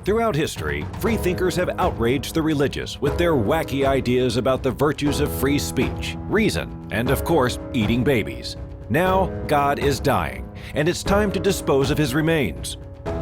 Throughout history, freethinkers have outraged the religious with their wacky ideas about the virtues of free speech, reason, and of course, eating babies. Now, God is dying, and it's time to dispose of his remains.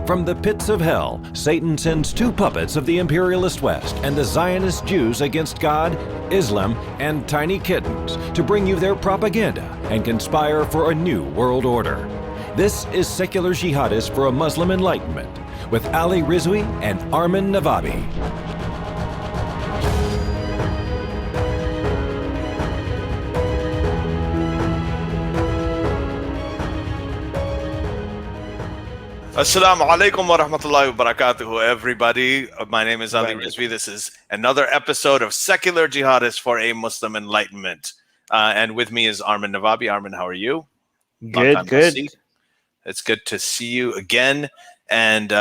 From the pits of hell, Satan sends two puppets of the imperialist West and the Zionist Jews against God, Islam, and tiny kittens to bring you their propaganda and conspire for a new world order. This is Secular Jihadists for a Muslim Enlightenment with Ali Rizvi and Armin Navabi. Assalamu alaikum wa rahmatullahi wa barakatuhu, everybody. My name is Ali Rizvi. This is another episode of Secular Jihadists for a Muslim Enlightenment. And with me is Armin Navabi. Armin, how are you? Good. It's good to see you again. And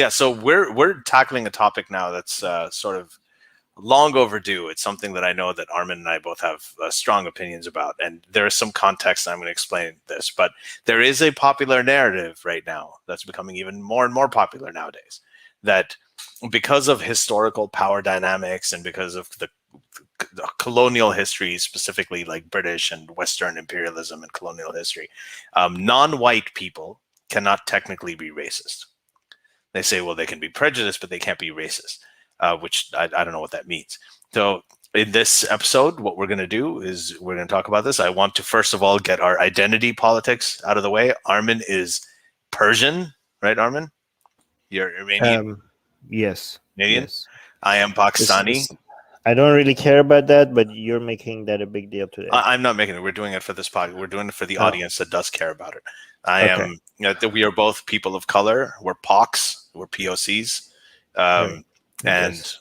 so we're tackling a topic now that's sort of long overdue. It's something that I know that Armin and I both have strong opinions about, and there is some context. I'm going to explain this, but there is a popular narrative right now that's becoming even more and more popular nowadays, that because of historical power dynamics and because of the colonial history, specifically like British and Western imperialism and colonial history, non-white people cannot technically be racist. They say, well, they can be prejudiced, but they can't be racist. Which I don't know what that means. So in this episode, what we're going to do is we're going to talk about this. I want to, first of all, get our identity politics out of the way. Armin is Persian, right, Armin? You're Iranian? Yes. Canadian? Yes. I am Pakistani. I don't really care about that, but you're making that a big deal today. I'm not making it. We're doing it for this podcast. We're doing it for the audience that does care about it. We are both people of color. We're POCs. We're POCs. Right. And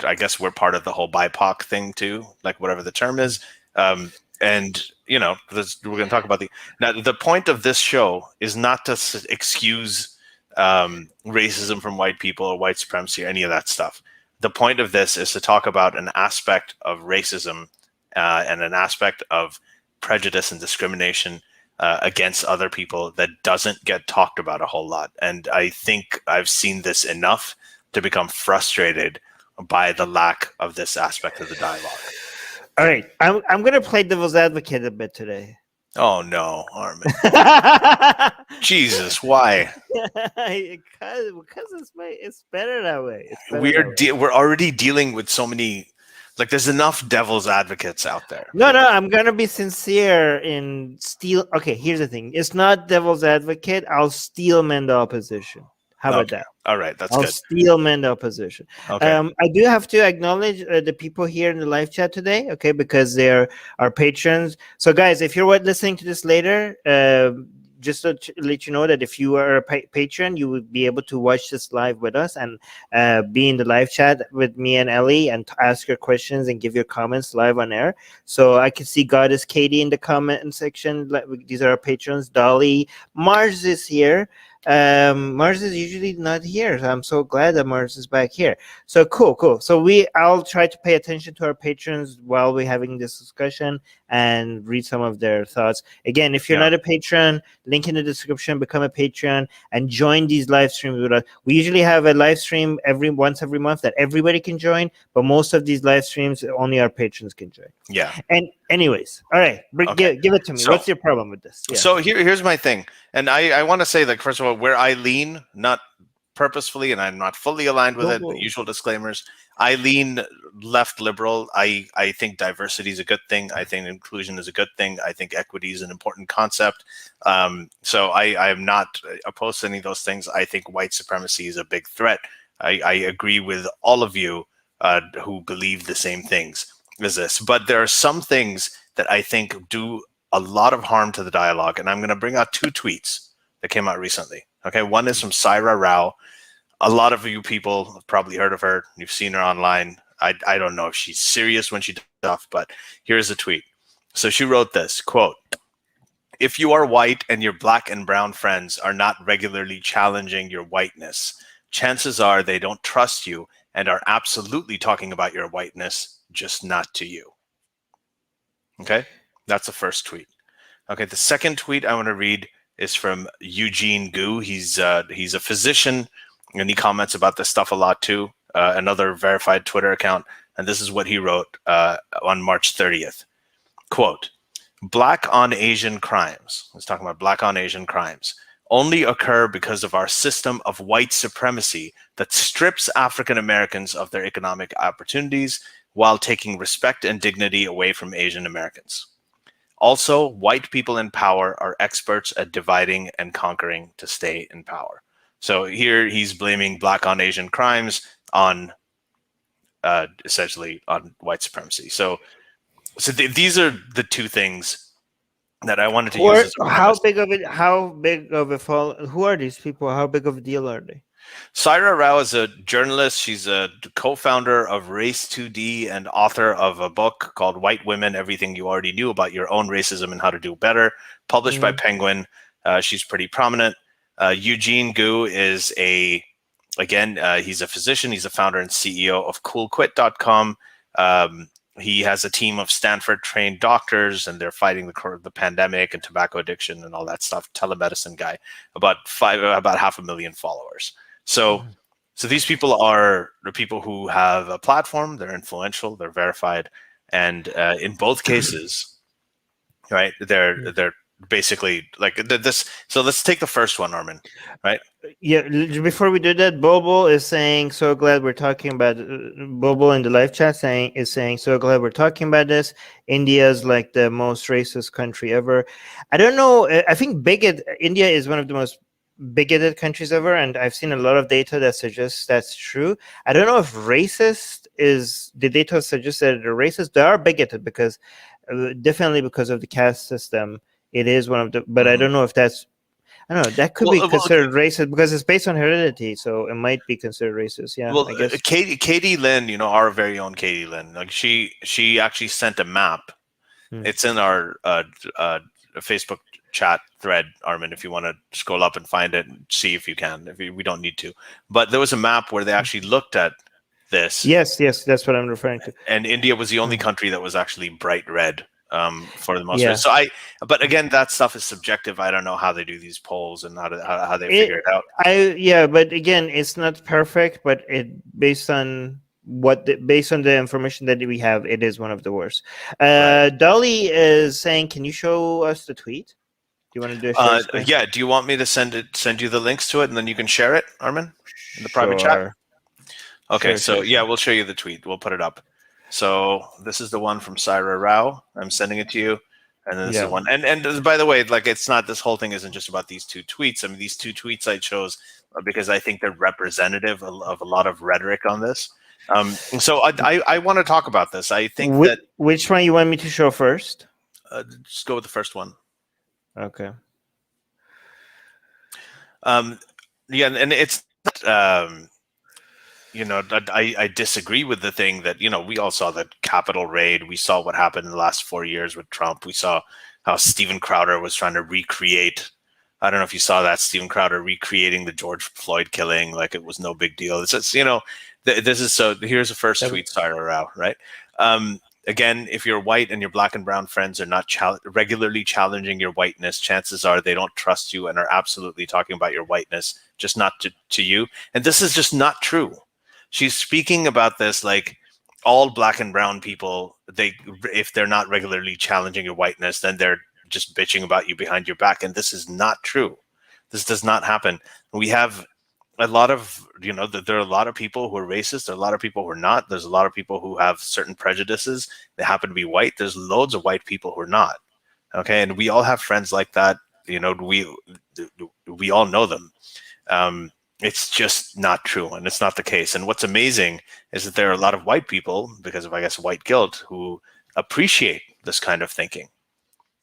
I guess we're part of the whole BIPOC thing too, like whatever the term is. And you know, we're going to talk about the point of this show is not to excuse racism from white people or white supremacy or any of that stuff. The point of this is to talk about an aspect of racism and an aspect of prejudice and discrimination against other people that doesn't get talked about a whole lot. And I think I've seen this enough to become frustrated by the lack of this aspect of the dialogue. All right, I'm going to play devil's advocate a bit today. Oh no, Armin! Jesus, why? Because it's better that way. We're already dealing with so many. Like, there's enough devil's advocates out there. No, I'm going to be sincere in steel. Okay, here's the thing. It's not devil's advocate. I'll steelman the opposition. How about that? All right, that's I'll good. steelman the opposition. Okay. I do have to acknowledge the people here in the live chat today, okay, because they're our patrons. So, guys, if you're listening to this later, just to let you know that if you are a patron, you would be able to watch this live with us and be in the live chat with me and Ellie and ask your questions and give your comments live on air. So I can see Goddess Katie in the comment section. These are our patrons. Dolly, Mars is here. Mars is usually not here, so I'm so glad that Mars is back here. So cool. So I'll try to pay attention to our patrons while we're having this discussion and read some of their thoughts. Again, if you're not a patron, link in the description, become a patron and join these live streams with us. We usually have a live stream once every month that everybody can join, but most of these live streams only our patrons can join. Yeah. And anyways, all right, give it to me. So, what's your problem with this? Yeah. So here's my thing. And I want to say, like, first of all, where I lean, not purposefully, and I'm not fully aligned with it, the usual disclaimers, I lean left liberal. I think diversity is a good thing. I think inclusion is a good thing. I think equity is an important concept. So I am not opposed to any of those things. I think white supremacy is a big threat. I agree with all of you who believe the same things as this. But there are some things that I think do a lot of harm to the dialogue. And I'm going to bring out two tweets that came out recently. Okay, one is from Saira Rao. A lot of you people have probably heard of her. You've seen her online. I don't know if she's serious when she does stuff, but here's a tweet. So she wrote this, quote, "If you are white and your black and brown friends are not regularly challenging your whiteness, chances are they don't trust you and are absolutely talking about your whiteness, just not to you." Okay, that's the first tweet. Okay, the second tweet I want to read is from Eugene Gu. He's a physician and he comments about this stuff a lot too. Another verified Twitter account, and this is what he wrote on March 30th. Quote, Black on Asian crimes, he's talking about Black on Asian crimes, only occur because of our system of white supremacy that strips African Americans of their economic opportunities while taking respect and dignity away from Asian Americans. Also, white people in power are experts at dividing and conquering to stay in power. So here he's blaming Black on Asian crimes on essentially on white supremacy. So these are the two things that I wanted to use. How big of a fall? Who are these people? How big of a deal are they? Saira Rao is a journalist. She's a co-founder of Race 2D and author of a book called White Women, Everything You Already Knew About Your Own Racism and How to Do Better, published by Penguin. She's pretty prominent. Eugene Gu is he's a physician. He's a founder and CEO of CoolQuit.com. He has a team of Stanford-trained doctors, and they're fighting the pandemic and tobacco addiction and all that stuff. Telemedicine guy, about 500,000 followers. So these people are the people who have a platform. They're influential. They're verified, and in both cases, right? They're basically like this. So let's take the first one, Armin. Right? Yeah. Before we do that, Bobo is saying, "So glad we're talking about." Bobo in the live chat is saying, "So glad we're talking about this. India's like the most racist country ever." I don't know. I think India is one of the most bigoted countries ever, and I've seen a lot of data that suggests that's true. I don't know if racist is the data suggests that they're racist. They are bigoted because definitely because of the caste system. It is one of the, but I don't know if that's. I don't know. That could be considered racist because it's based on heredity, so it might be considered racist. Yeah, well, I guess. Katie Lynn, our very own Katie Lynn, like she actually sent a map. It's in our Facebook chat thread, Armin, if you want to scroll up and find it and see if you can. We don't need to, but there was a map where they actually looked at this. Yes, that's what I'm referring to. And India was the only country that was actually bright red. For the most part. But again, that stuff is subjective. I don't know how they do these polls and how they figure it out. But again, it's not perfect, but based on the information that we have, it is one of the worst. Dolly is saying, "Can you show us the tweet? Do you want to do a share screen?" Yeah. Do you want me to send you the links to it, and then you can share it, Armin, in the private chat? Okay. We'll show you the tweet. We'll put it up. So this is the one from Saira Rao. I'm sending it to you, and then this is the one. And by the way, like it's not. This whole thing isn't just about these two tweets. I mean, these two tweets I chose because I think they're representative of a lot of rhetoric on this. So I want to talk about this. I think which one you want me to show first? Just go with the first one. Okay. And it's. I disagree with the thing that, we all saw the Capitol raid. We saw what happened in the last 4 years with Trump. We saw how Steven Crowder was trying to recreate. I don't know if you saw that, Steven Crowder recreating the George Floyd killing like it was no big deal. This is so. Here's the first tweet, Saira Rao, right? Again, if you're white and your Black and brown friends are not regularly challenging your whiteness, chances are they don't trust you and are absolutely talking about your whiteness, just not to you. And this is just not true. She's speaking about this like all Black and brown people, if they're not regularly challenging your whiteness, then they're just bitching about you behind your back. And this is not true. This does not happen. We have a lot of, there are a lot of people who are racist. There are a lot of people who are not. There's a lot of people who have certain prejudices. They happen to be white. There's loads of white people who are not. Okay. And we all have friends like that. We all know them. It's just not true, and it's not the case. And what's amazing is that there are a lot of white people, because of, I guess, white guilt, who appreciate this kind of thinking,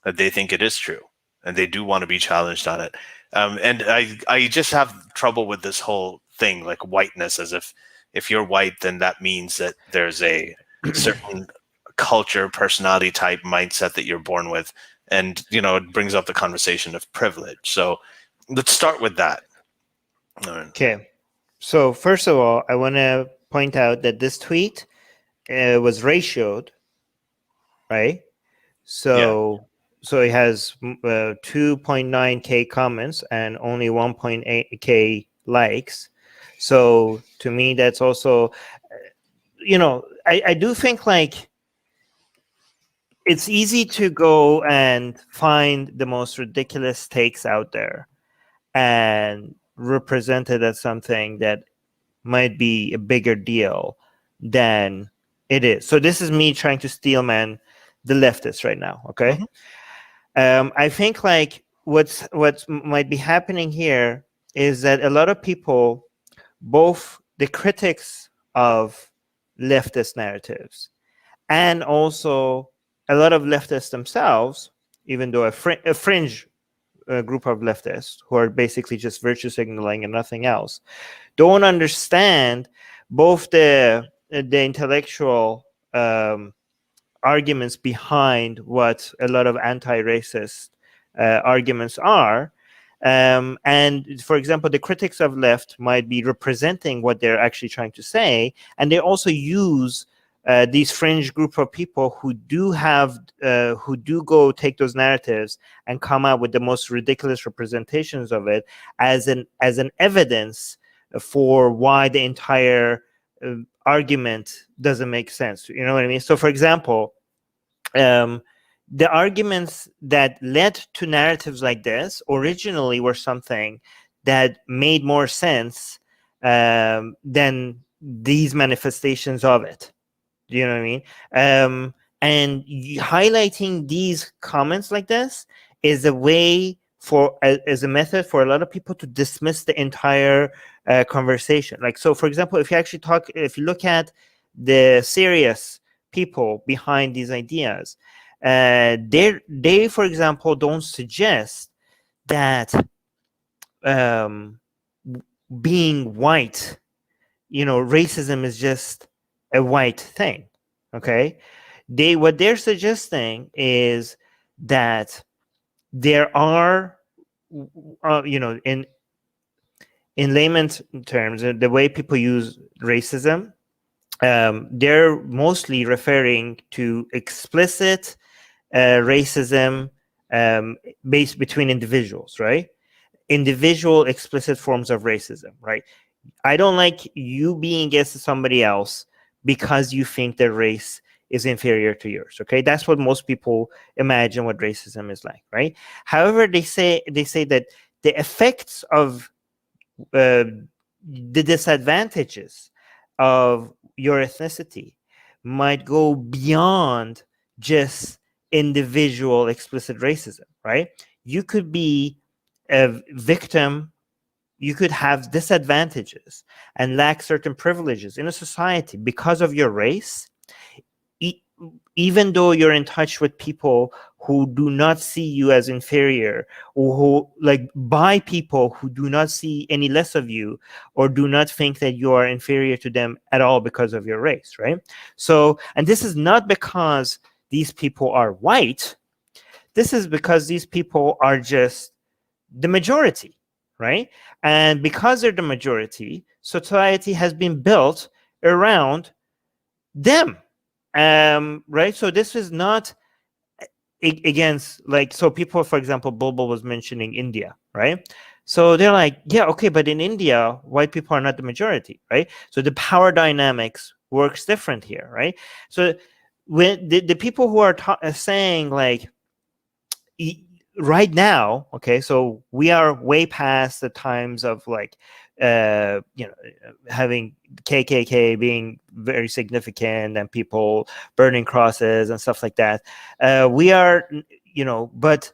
that they think it is true, and they do want to be challenged on it. And I just have trouble with this whole thing, like whiteness, as if you're white, then that means that there's a certain culture, personality type, mindset that you're born with. And, it brings up the conversation of privilege. So let's start with that. Okay. So first of all, I want to point out that this tweet was ratioed, right? So it has 2.9K comments and only 1.8K likes. So to me, that's also, I do think like it's easy to go and find the most ridiculous takes out there and represent it as something that might be a bigger deal than it is. So this is me trying to steelman the leftists right now. Okay. I think like what's might be happening here is that a lot of people, both the critics of leftist narratives and also a lot of leftists themselves, even though a fringe group of leftists who are basically just virtue signaling and nothing else, don't understand both the intellectual arguments behind what a lot of anti-racist arguments are. And for example, the critics of left might be representing what they're actually trying to say, and they also use these fringe group of people who do go take those narratives and come out with the most ridiculous representations of it as an evidence for why the entire argument doesn't make sense. You know what I mean? So for example, the arguments that led to narratives like this originally were something that made more sense than these manifestations of it. Do you know what I mean? And highlighting these comments like this is a way as a method for a lot of people to dismiss the entire conversation. Like, so for example, if you look at the serious people behind these ideas, they for example don't suggest that being white, racism is just a white thing. Okay, what they're suggesting is that there are, in layman's terms, the way people use racism, they're mostly referring to explicit racism based between individuals, right? Individual explicit forms of racism, right? I don't like you being against somebody else because you think their race is inferior to yours. Okay, that's what most people imagine what racism is like, right? However, they say that the effects of the disadvantages of your ethnicity might go beyond just individual explicit racism, right? You could be a victim, you could have disadvantages and lack certain privileges in a society because of your race, even though you're in touch with people who do not see you as inferior, or by people who do not see any less of you or do not think that you are inferior to them at all because of your race, right? So, and this is not because these people are white. This is because these people are just the majority, right? And because they're the majority, society has been built around them. Right? So this is not against, so people, for example, Bulbul was mentioning India, right? So they're like, yeah, okay, but in India, white people are not the majority, right? So the power dynamics works different here, right? So when the people who are saying like, right now, okay, so we are way past the times of having KKK being very significant and people burning crosses and stuff like that. We are, but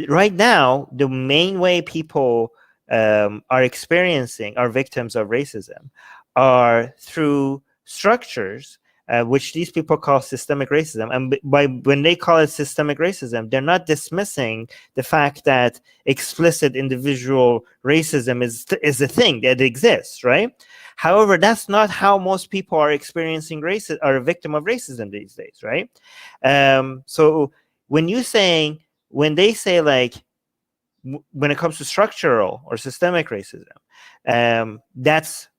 right now, the main way people are victims of racism are through structures which these people call systemic racism. And when they call it systemic racism, they're not dismissing the fact that explicit individual racism is a thing that exists, right? However, that's not how most people are experiencing are a victim of racism these days, right? So when they say like, when it comes to structural or systemic racism, that's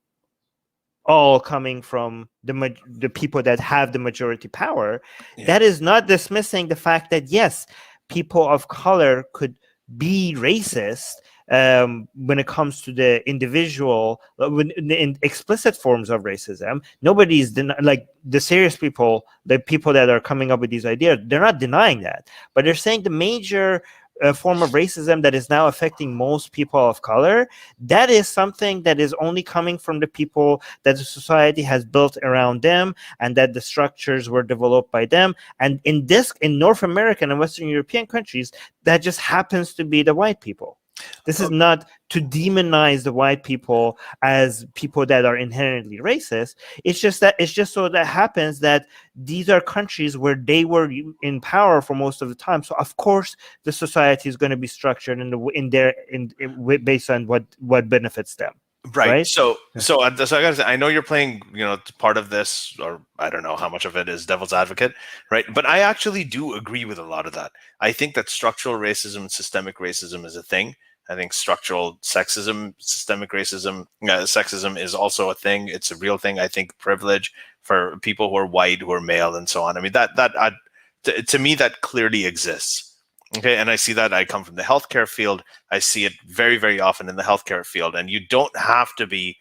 all coming from the people that have the majority power. Yeah. That is not dismissing the fact that yes, people of color could be racist when it comes to the individual, in explicit forms of racism, nobody's like the serious people, the people that are coming up with these ideas, they're not denying that, but they're saying the major form of racism that is now affecting most people of color, that is something that is only coming from the people that the society has built around them, and that the structures were developed by them. And in North American and Western European countries, that just happens to be the white people. This is not to demonize the white people as people that are inherently racist. It's just so that happens that these are countries where they were in power for most of the time. So of course the society is going to be structured based on what benefits them. Right. So I gotta say, I know you're playing, part of this, or I don't know how much of it is devil's advocate, right? But I actually do agree with a lot of that. I think that structural racism and systemic racism is a thing. I think structural sexism, systemic racism, sexism is also a thing. It's a real thing. I think privilege for people who are white, who are male, and so on. I mean, to me, that clearly exists. Okay, and I see that. I come from the healthcare field. I see it very, very often in the healthcare field. And you don't have to be,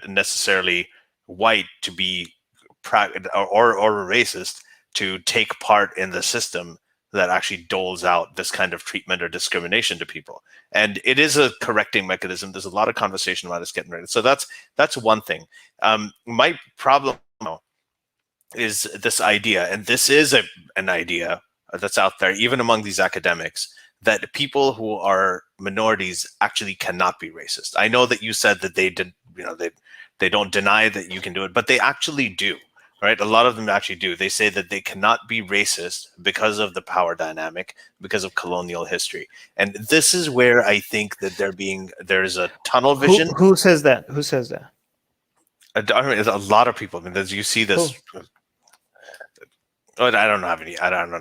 necessarily white to be or a racist to take part in the system that actually doles out this kind of treatment or discrimination to people. And it is a correcting mechanism. There's a lot of conversation about us getting rid of it. So that's one thing. My problem is this idea, and this is an idea that's out there, even among these academics, that people who are minorities actually cannot be racist. I know that you said that they don't deny that you can do it, but they actually do, right? A lot of them actually do. They say that they cannot be racist because of the power dynamic, because of colonial history. And this is where I think that there's a tunnel vision. Who says that? Who says that? A lot of people. I mean, you see this. I don't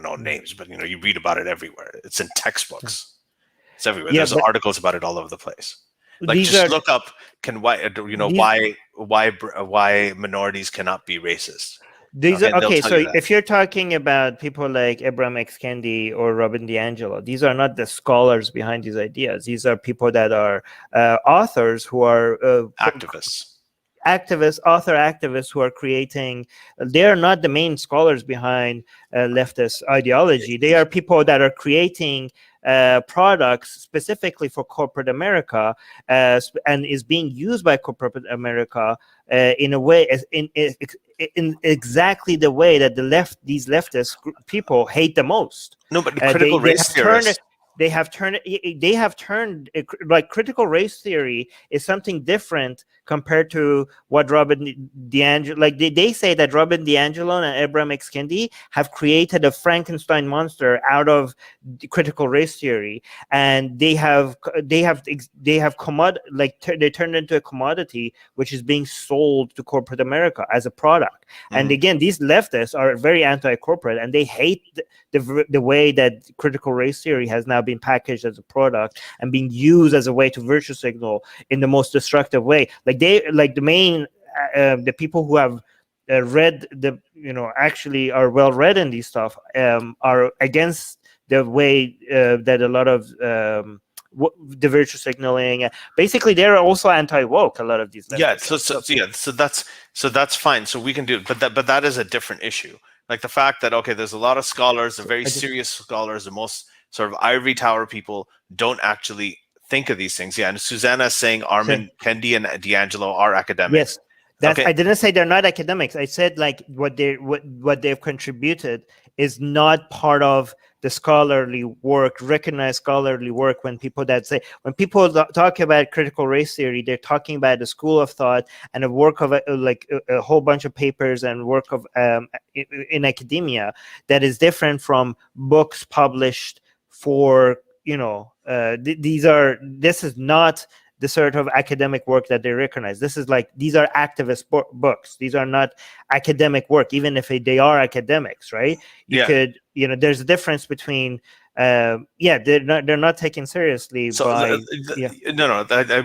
know names, but you read about it everywhere. It's in textbooks. It's everywhere. There's articles about it all over the place. Like, look up why minorities cannot be racist. So if you're talking about people like Ibram X. Kendi or Robin DiAngelo, these are not the scholars behind these ideas. These are people that are authors who are author activists who are creating. They're not the main scholars behind leftist ideology. They are people that are creating products specifically for corporate America, and is being used by corporate America in a way, in exactly the way that these leftist people hate the most. No, but critical race theorists. They have turned like critical race theory is something different compared to what Robin DiAngelo, like they say that Robin DiAngelo and Ibram X. Kendi have created a Frankenstein monster out of critical race theory, and they turned into a commodity which is being sold to corporate America as a product. Mm-hmm. And again, these leftists are very anti-corporate, and they hate the way that critical race theory has now been packaged as a product and being used as a way to virtue signal in the most destructive way. The people who have read actually are well read in these stuff are against the way that a lot of the virtue signaling. Basically, they're also anti-woke. A lot of these. So that's fine. So we can do it, but that is a different issue. Like the fact that there's a lot of scholars, the very serious scholars, the most sort of ivory tower people don't actually think of these things. Yeah, and Susanna is saying Armin, Kendi, and DiAngelo are academics. Yes, I didn't say they're not academics. I said like what they've contributed is not part of the scholarly work, recognized scholarly work. When people talk about critical race theory, they're talking about a school of thought and a work of a whole bunch of papers and work of in academia that is different from books published for this is not the sort of academic work that they recognize. These are activist books. These are not academic work, even if they are academics, right? There's a difference between they're not taken seriously. So we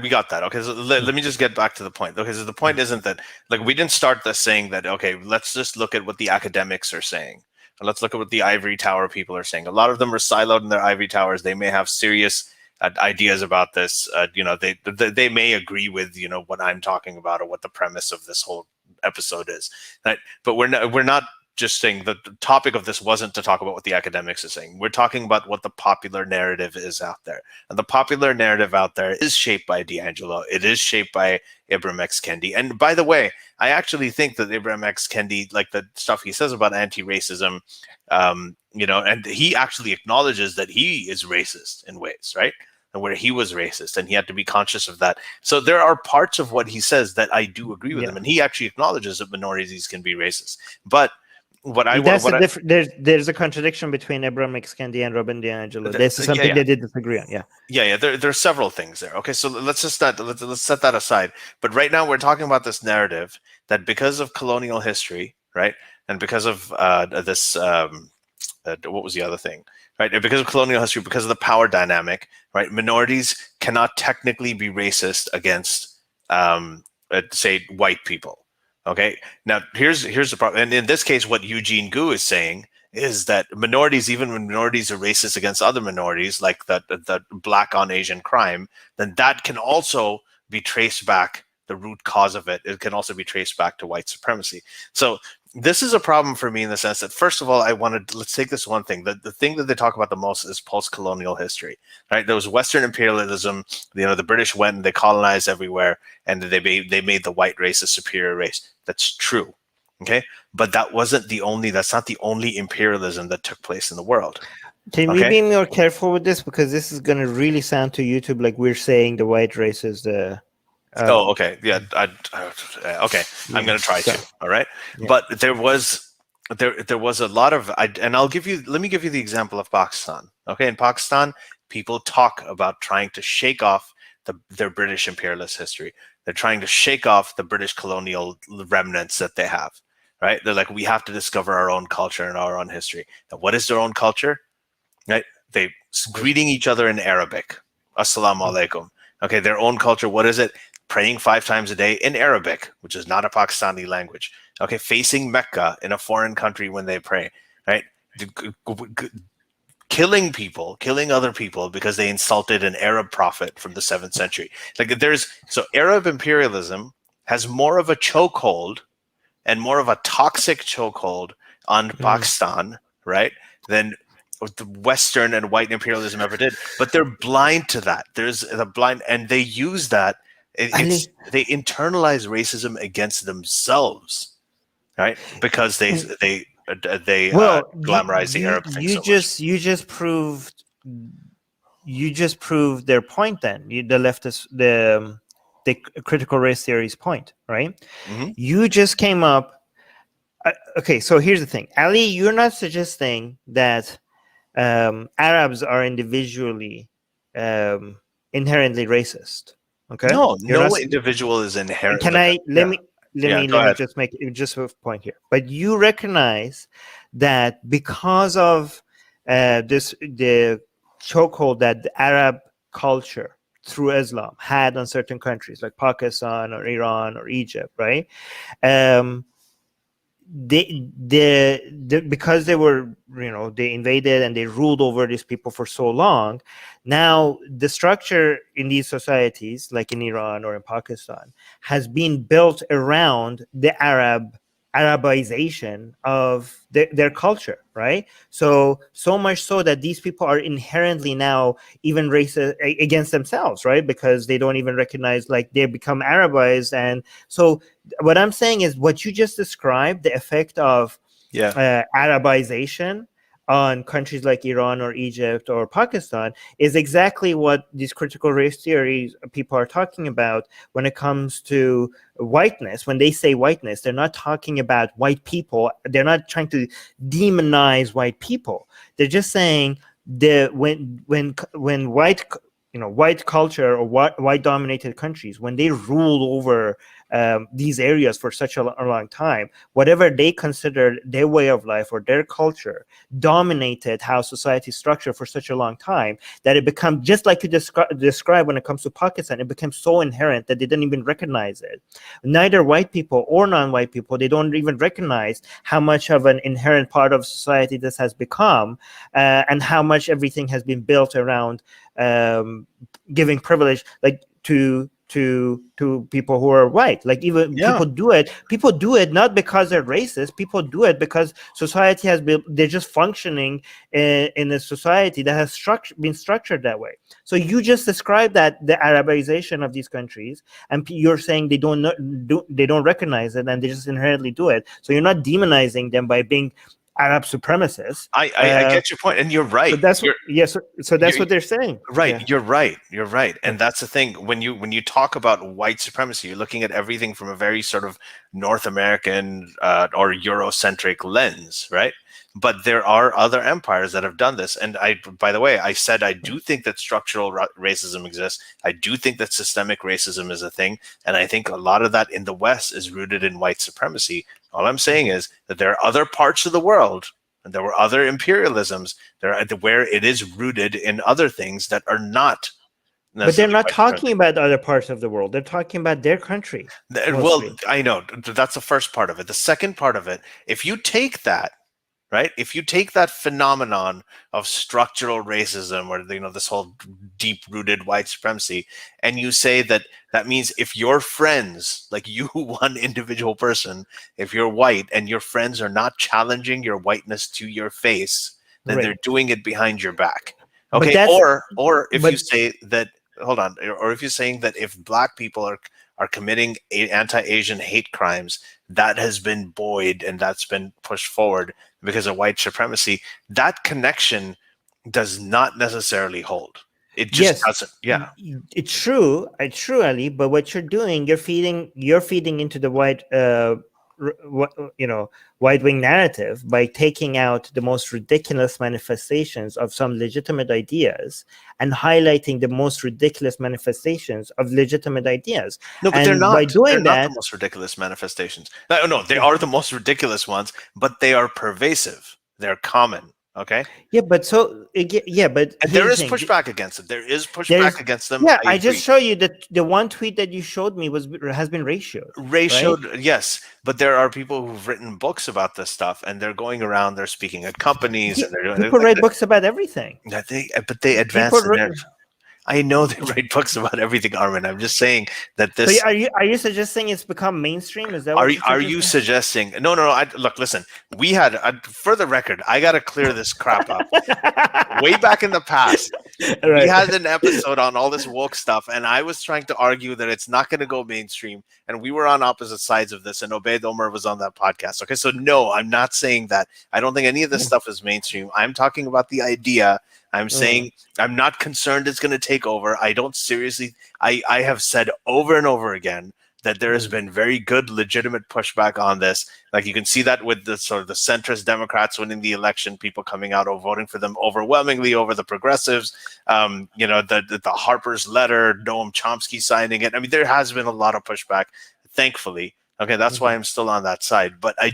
got that. Okay, so let me just get back to the point. Okay, so the point isn't that we didn't start this saying that let's just look at what the academics are saying. And let's look at what the ivory tower people are saying. A lot of them are siloed in their ivory towers. They may have serious ideas about this. They may agree with what I'm talking about or what the premise of this whole episode is. Right? But we're not just saying the topic of this wasn't to talk about what the academics are saying. We're talking about what the popular narrative is out there. And the popular narrative out there is shaped by D'Angelo. It is shaped by Ibram X. Kendi. And by the way, I actually think that Ibram X. Kendi, like the stuff he says about anti-racism, and he actually acknowledges that he is racist in ways, right? And where he was racist and he had to be conscious of that. So there are parts of what he says that I do agree with him. And he actually acknowledges that minorities can be racist. But there's a contradiction between Ibram X. Kendi and Robin DiAngelo. This is something they did disagree on. There are several things there. Okay, so let's set that aside. But right now we're talking about this narrative that because of colonial history, right, and because of this, what was the other thing, right? And because of colonial history, because of the power dynamic, right, minorities cannot technically be racist against, say, white people. Okay, now here's the problem. And in this case, what Eugene Gu is saying is that minorities, even when minorities are racist against other minorities, like the black on Asian crime, then that can also be traced back, the root cause of it can also be traced back to white supremacy. So this is a problem for me in the sense that, first of all, let's take this one thing. The thing that they talk about the most is post-colonial history, right? There was Western imperialism. The British went and they colonized everywhere, and they made the white race a superior race. That's true, okay? But that's not the only imperialism that took place in the world. Can we be more careful with this? Because this is going to really sound to YouTube like we're saying the white race is the... okay. Yeah. Okay. I'm going to try to. All right. Yeah. But there was a lot of, let me give you the example of Pakistan. Okay. In Pakistan, people talk about trying to shake off their British imperialist history. They're trying to shake off the British colonial remnants that they have, right? They're like, we have to discover our own culture and our own history. Now, what is their own culture? Right? They greeting each other in Arabic. Assalamu alaikum. Okay. Their own culture. What is it? Praying 5 times a day in Arabic, which is not a Pakistani language. Okay, facing Mecca in a foreign country when they pray, right? Killing other people because they insulted an Arab prophet from the 7th century. So Arab imperialism has more of a chokehold and more of a toxic chokehold on Pakistan, right, than the Western and white imperialism ever did. But they're blind to that. There's the blind, and they use that. They internalize racism against themselves, right? Because they glamorize the Arab thing you just proved their point. Then the leftist, the critical race theory's point, right? Mm-hmm. You just came up. Okay, so here's the thing, Ali. You're not suggesting that Arabs are individually inherently racist. Okay. No individual is inherent. Let me just make just a point here. But you recognize that because of the chokehold that the Arab culture through Islam had on certain countries like Pakistan or Iran or Egypt, right? Because they were, they invaded and they ruled over these people for so long. Now the structure in these societies, like in Iran or in Pakistan, has been built around the Arabization of their culture, right? So much so that these people are inherently now even racist against themselves, right? Because they don't even recognize, like, they become Arabized. And so what I'm saying is what you just described, the effect of Arabization on countries like Iran or Egypt or Pakistan, is exactly what these critical race theories people are talking about when it comes to whiteness. When they say whiteness, they're not talking about white people. They're not trying to demonize white people. They're just saying when white white culture or white dominated countries, when they rule over these areas for such a long time, whatever they considered their way of life or their culture dominated how society is structured for such a long time, that it becomes, just like you describe when it comes to Pakistan, it became so inherent that they didn't even recognize it. Neither white people or non-white people, they don't even recognize how much of an inherent part of society this has become, and how much everything has been built around giving privilege, like to people who are white. Like, even people do it not because they're racist. People do it because society has been, they're just functioning in a society that has been structured that way. So you just described that the Arabization of these countries, and you're saying they don't recognize it and they just inherently do it. So you're not demonizing them by being Arab supremacists. I get your point, and you're right. So that's what they're saying. Right, Yeah. you're right, and that's the thing. When you talk about white supremacy, you're looking at everything from a very sort of North American or Eurocentric lens, right? But there are other empires that have done this, and by the way, I said I do think that structural racism exists. I do think that systemic racism is a thing, and I think a lot of that in the West is rooted in white supremacy. All I'm saying is that there are other parts of the world, and there were other imperialisms where it is rooted in other things that are not. But they're not talking about other parts of the world. They're talking about their country. Well, I know that's the first part of it. The second part of it, if you take that, right? If you take that phenomenon of structural racism, or this whole deep-rooted white supremacy, and you say that means if your friends, like you, one individual person, if you're white and your friends are not challenging your whiteness to your face, then they're doing it behind your back. Okay, or if you say that, hold on, or if you're saying that if Black people are committing anti-Asian hate crimes, that has been buoyed and that's been pushed forward because of white supremacy, that connection does not necessarily hold. It just doesn't. Yeah, it's true, Ali. But what you're doing, you're feeding into the white wing narrative by taking out the most ridiculous manifestations of some legitimate ideas and highlighting the most ridiculous manifestations of legitimate ideas. No, but they're not. By doing not the most ridiculous manifestations. No, they are the most ridiculous ones, but they are pervasive. They're common. Okay. Yeah, but there is pushback against them. There is pushback against them. Yeah, I just show you that the one tweet that you showed me has been ratioed. Right? Yes, but there are people who've written books about this stuff, and they're going around. They're speaking at companies, and people write books about everything. But they advance the narrative. I know they write books about everything, Armin. I'm just saying that this. So are you suggesting it's become mainstream? Is that what are you suggesting? No. Look, listen. We had for the record. I got to clear this crap up. Way back in the past, we had an episode on all this woke stuff, and I was trying to argue that it's not going to go mainstream, and we were on opposite sides of this. And Obaid Omar was on that podcast. Okay, so no, I'm not saying that. I don't think any of this stuff is mainstream. I'm talking about the idea. I'm saying I'm not concerned it's going to take over. I don't seriously. I have said over and over again that there has been very good, legitimate pushback on this. Like you can see that with the sort of the centrist Democrats winning the election, people coming out or voting for them overwhelmingly over the progressives. The Harper's letter, Noam Chomsky signing it. I mean, there has been a lot of pushback, thankfully. Okay, that's why I'm still on that side. But I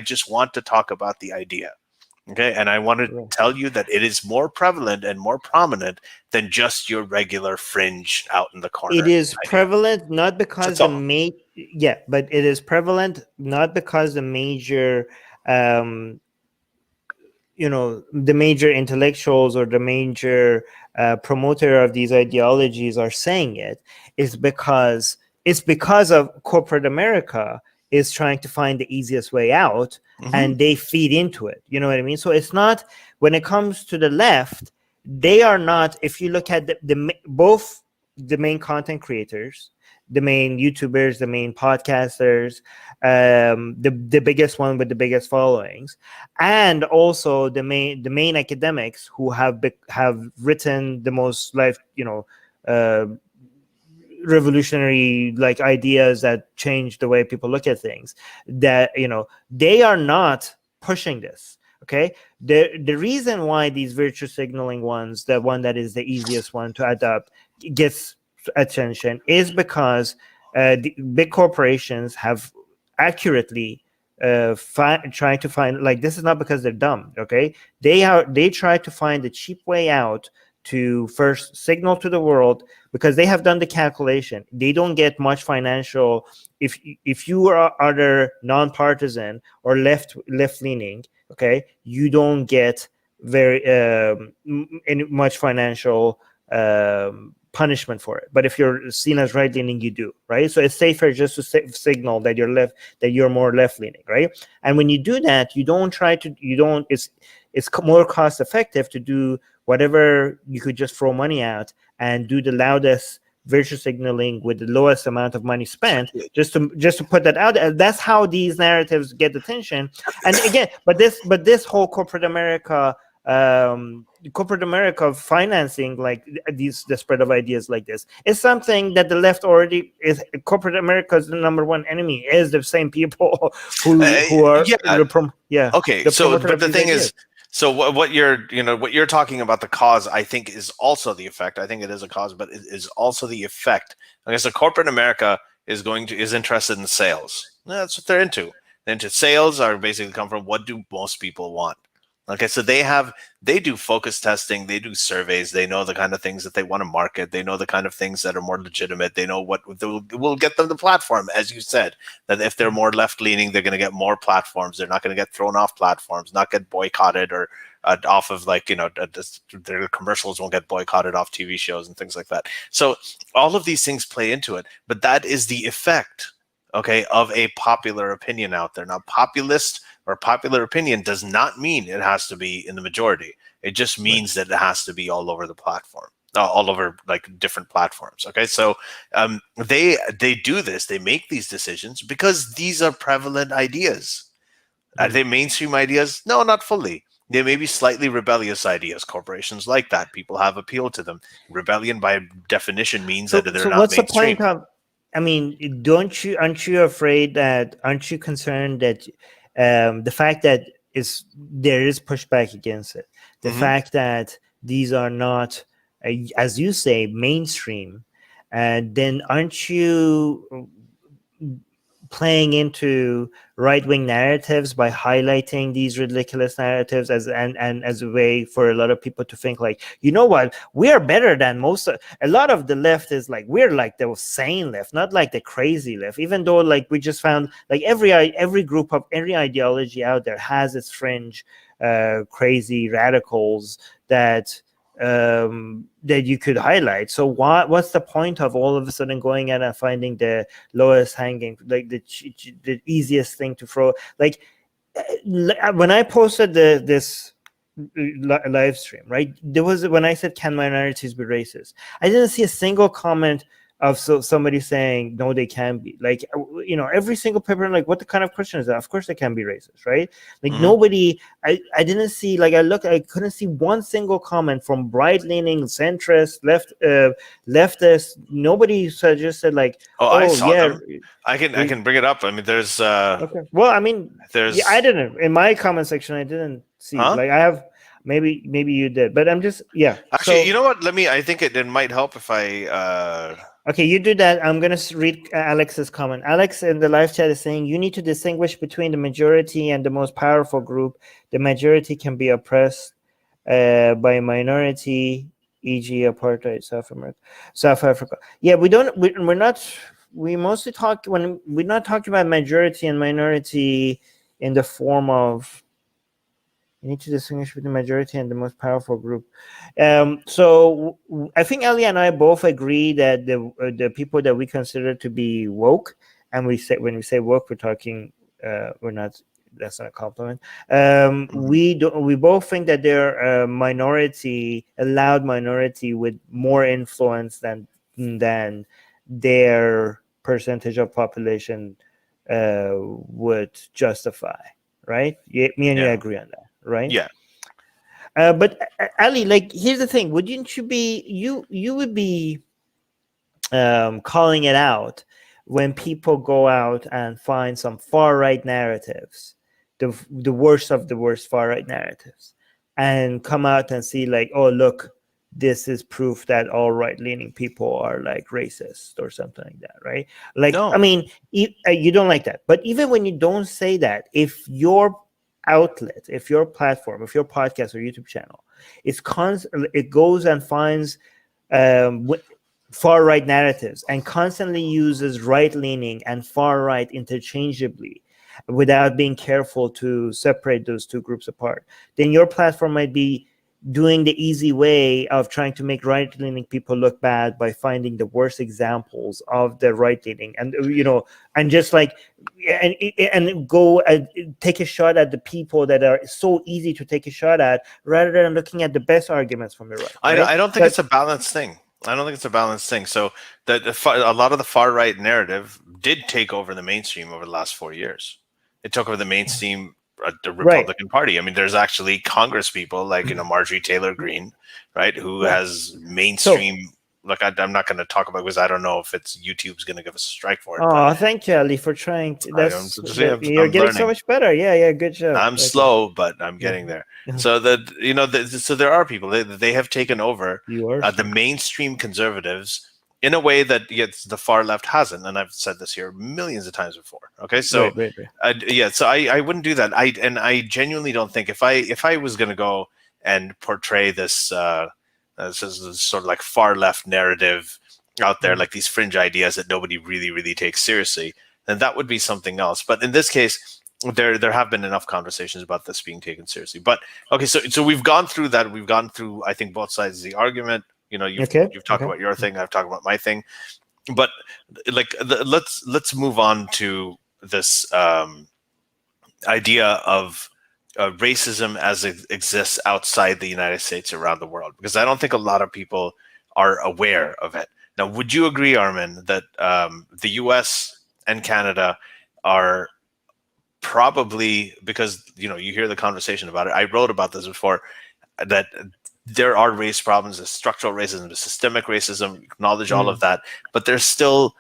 just want to talk about the idea. Okay, and I want to tell you that it is more prevalent and more prominent than just your regular fringe out in the corner. It is prevalent not because but it is prevalent not because the major, the major intellectuals or the major promoter of these ideologies are saying it. It's because of corporate America is trying to find the easiest way out, and they feed into it. You know what I mean? So it's not, when it comes to the left, they are not, if you look at both the main content creators, the main YouTubers, the main podcasters, the biggest one with the biggest followings, and also the main academics who have written the most revolutionary ideas that change the way people look at things, that they are not pushing this. Okay, the reason why these virtue signaling ones, the one that is the easiest one to adopt, gets attention is because the big corporations have accurately trying to find, like, this is not because they're dumb. Okay, they try to find a cheap way out to first signal to the world, because they have done the calculation. They don't get much financial if you are either nonpartisan or left leaning. Okay, you don't get very any much financial punishment for it. But if you're seen as right leaning, you do, right? So it's safer just to signal that you're more left leaning, right? And when you do that, it's more cost effective to do whatever you could just throw money out and do the loudest virtue signaling with the lowest amount of money spent, just to put that out. And that's how these narratives get attention. And again, but this whole corporate America financing, like the spread of ideas like this, is something that the left already is. Corporate America's the number one enemy is the same people who are okay. So, but the thing is, so what you're talking about, the cause, I think, is also the effect. I think it is a cause, but it is also the effect. I guess the corporate America is interested in sales. That's what they're into. They're into sales, are basically come from what do most people want. Okay, so they do focus testing, they do surveys, they know the kind of things that they want to market, they know the kind of things that are more legitimate, they know what will get them the platform, as you said, that if they're more left-leaning, they're going to get more platforms, they're not going to get thrown off platforms, not get boycotted or off of, like, their commercials won't get boycotted off TV shows and things like that. So all of these things play into it, but that is the effect, okay, of a popular opinion out there. Now, populist or popular opinion does not mean it has to be in the majority. It just means that it has to be all over the platform, all over, like, different platforms. Okay, so they do this. They make these decisions because these are prevalent ideas. Are they mainstream ideas? No, not fully. They may be slightly rebellious ideas. Corporations like that. People have appeal to them. Rebellion, by definition, means that they're not what's mainstream. The point of? I mean, aren't you afraid that? Aren't you concerned that the fact that there is pushback against it, the fact that these are not, as you say, mainstream, then aren't you playing into right-wing narratives by highlighting these ridiculous narratives as a way for a lot of people to think, like, you know what, we are better than a lot of the left is like, we're like the sane left, not like the crazy left, even though, like, we just found, like, every group of every ideology out there has its fringe crazy radicals that you could highlight. So what's the point of all of a sudden going out and finding the lowest hanging, like the easiest thing to throw? Like, when I posted this live stream, right, there was, when I said, can minorities be racist, I didn't see a single comment of somebody saying no, they can be. Like, every single paper, like, what the kind of question is that? Of course they can be racist, right? Like, nobody, I didn't see, like, I couldn't see one single comment from right-leaning, centrist, leftist. Nobody suggested, like, I saw them. I can bring it up. I mean, there's okay. Well, I mean, I didn't, in my comment section, I didn't see like, I have, maybe you did, but I'm just, actually, you know what, I think it might help if I okay, you do that. I'm going to read Alex's comment. Alex in the live chat is saying, you need to distinguish between the majority and the most powerful group. The majority can be oppressed by minority, e.g. apartheid, South Africa. Yeah, we mostly talk, when we're not talking about majority and minority in the form of, you need to distinguish between the majority and the most powerful group. So I think Ali and I both agree that the people that we consider to be woke, and when we say woke, we're talking, we're not, that's not a compliment. We both think that they're a minority, a loud minority with more influence than their percentage of population would justify. Right? Me and you agree on that. Right? Yeah. But Ali, like, here's the thing: wouldn't you be you would be calling it out when people go out and find some far right narratives the worst of the worst far right narratives and come out and see like, oh look, this is proof that all right-leaning people are like racist or something like that, right? Like, No. I mean, you don't like that, but even when you don't say that, if your outlet, if your platform, if your podcast or YouTube channel is it goes and finds far right narratives and constantly uses right-leaning and far right interchangeably without being careful to separate those two groups apart, then your platform might be doing the easy way of trying to make right-leaning people look bad by finding the worst examples of the right-leaning, and and just like and go and take a shot at the people that are so easy to take a shot at, rather than looking at the best arguments from the right. I don't think it's a balanced thing. I don't think it's a balanced thing. So a lot of the far right narrative did take over the mainstream over the last 4 years. It took over the mainstream, the Republican Party. I mean, there's actually Congress people like Marjorie Taylor Greene, right, who has mainstream. Look, I'm not going to talk about it because I don't know if YouTube's going to give us a strike for it. Oh, thank you, Ali, for trying to. You're getting learning so much better. Yeah, good job. I'm slow, but I'm getting there. So so there are people they have taken over the mainstream conservatives in a way that the far left hasn't, and I've said this here millions of times before. Okay, so so I wouldn't do that. I genuinely don't think if I was going to go and portray this. This is sort of like far left narrative out there, like these fringe ideas that nobody really takes seriously, then that would be something else. But in this case, there have been enough conversations about this being taken seriously. But okay, so we've gone through that. We've gone through, I think, both sides of the argument. You've talked about your thing. I've talked about my thing. But like, let's move on to this idea of racism as it exists outside the United States, around the world, because I don't think a lot of people are aware of it. Now, would you agree, Armin, that the US and Canada are probably, because you hear the conversation about it, I wrote about this before, that there are race problems, there's structural racism, there's systemic racism, acknowledge all of that, but they're still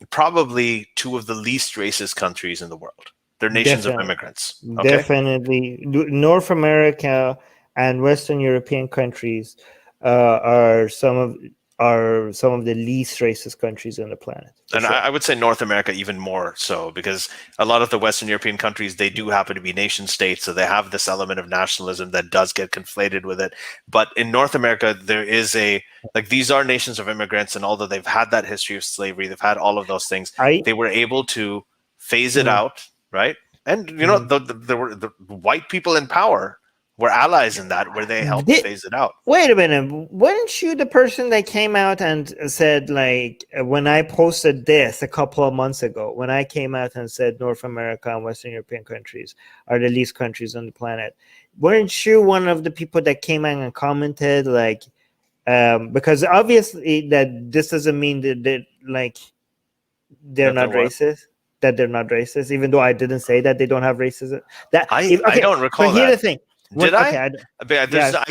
probably two of the least racist countries in the world. They're nations of immigrants. Okay? Definitely. North America and Western European countries are some of the least racist countries on the planet. And I would say North America even more so, because a lot of the Western European countries, they do happen to be nation states, so they have this element of nationalism that does get conflated with it. But in North America, there is these are nations of immigrants, and although they've had that history of slavery, they've had all of those things, they were able to phase it out. Right, and the white people in power were allies in that, where they helped phase it out. Wait a minute, weren't you the person that came out and said, like, when I posted this a couple of months ago, when I came out and said North America and Western European countries are the least countries on the planet, weren't you one of the people that came out and commented, like, because obviously that this doesn't mean that they're not racist. That they're not racist, even though I didn't say that they don't have racism. I don't recall that. Here's the thing. I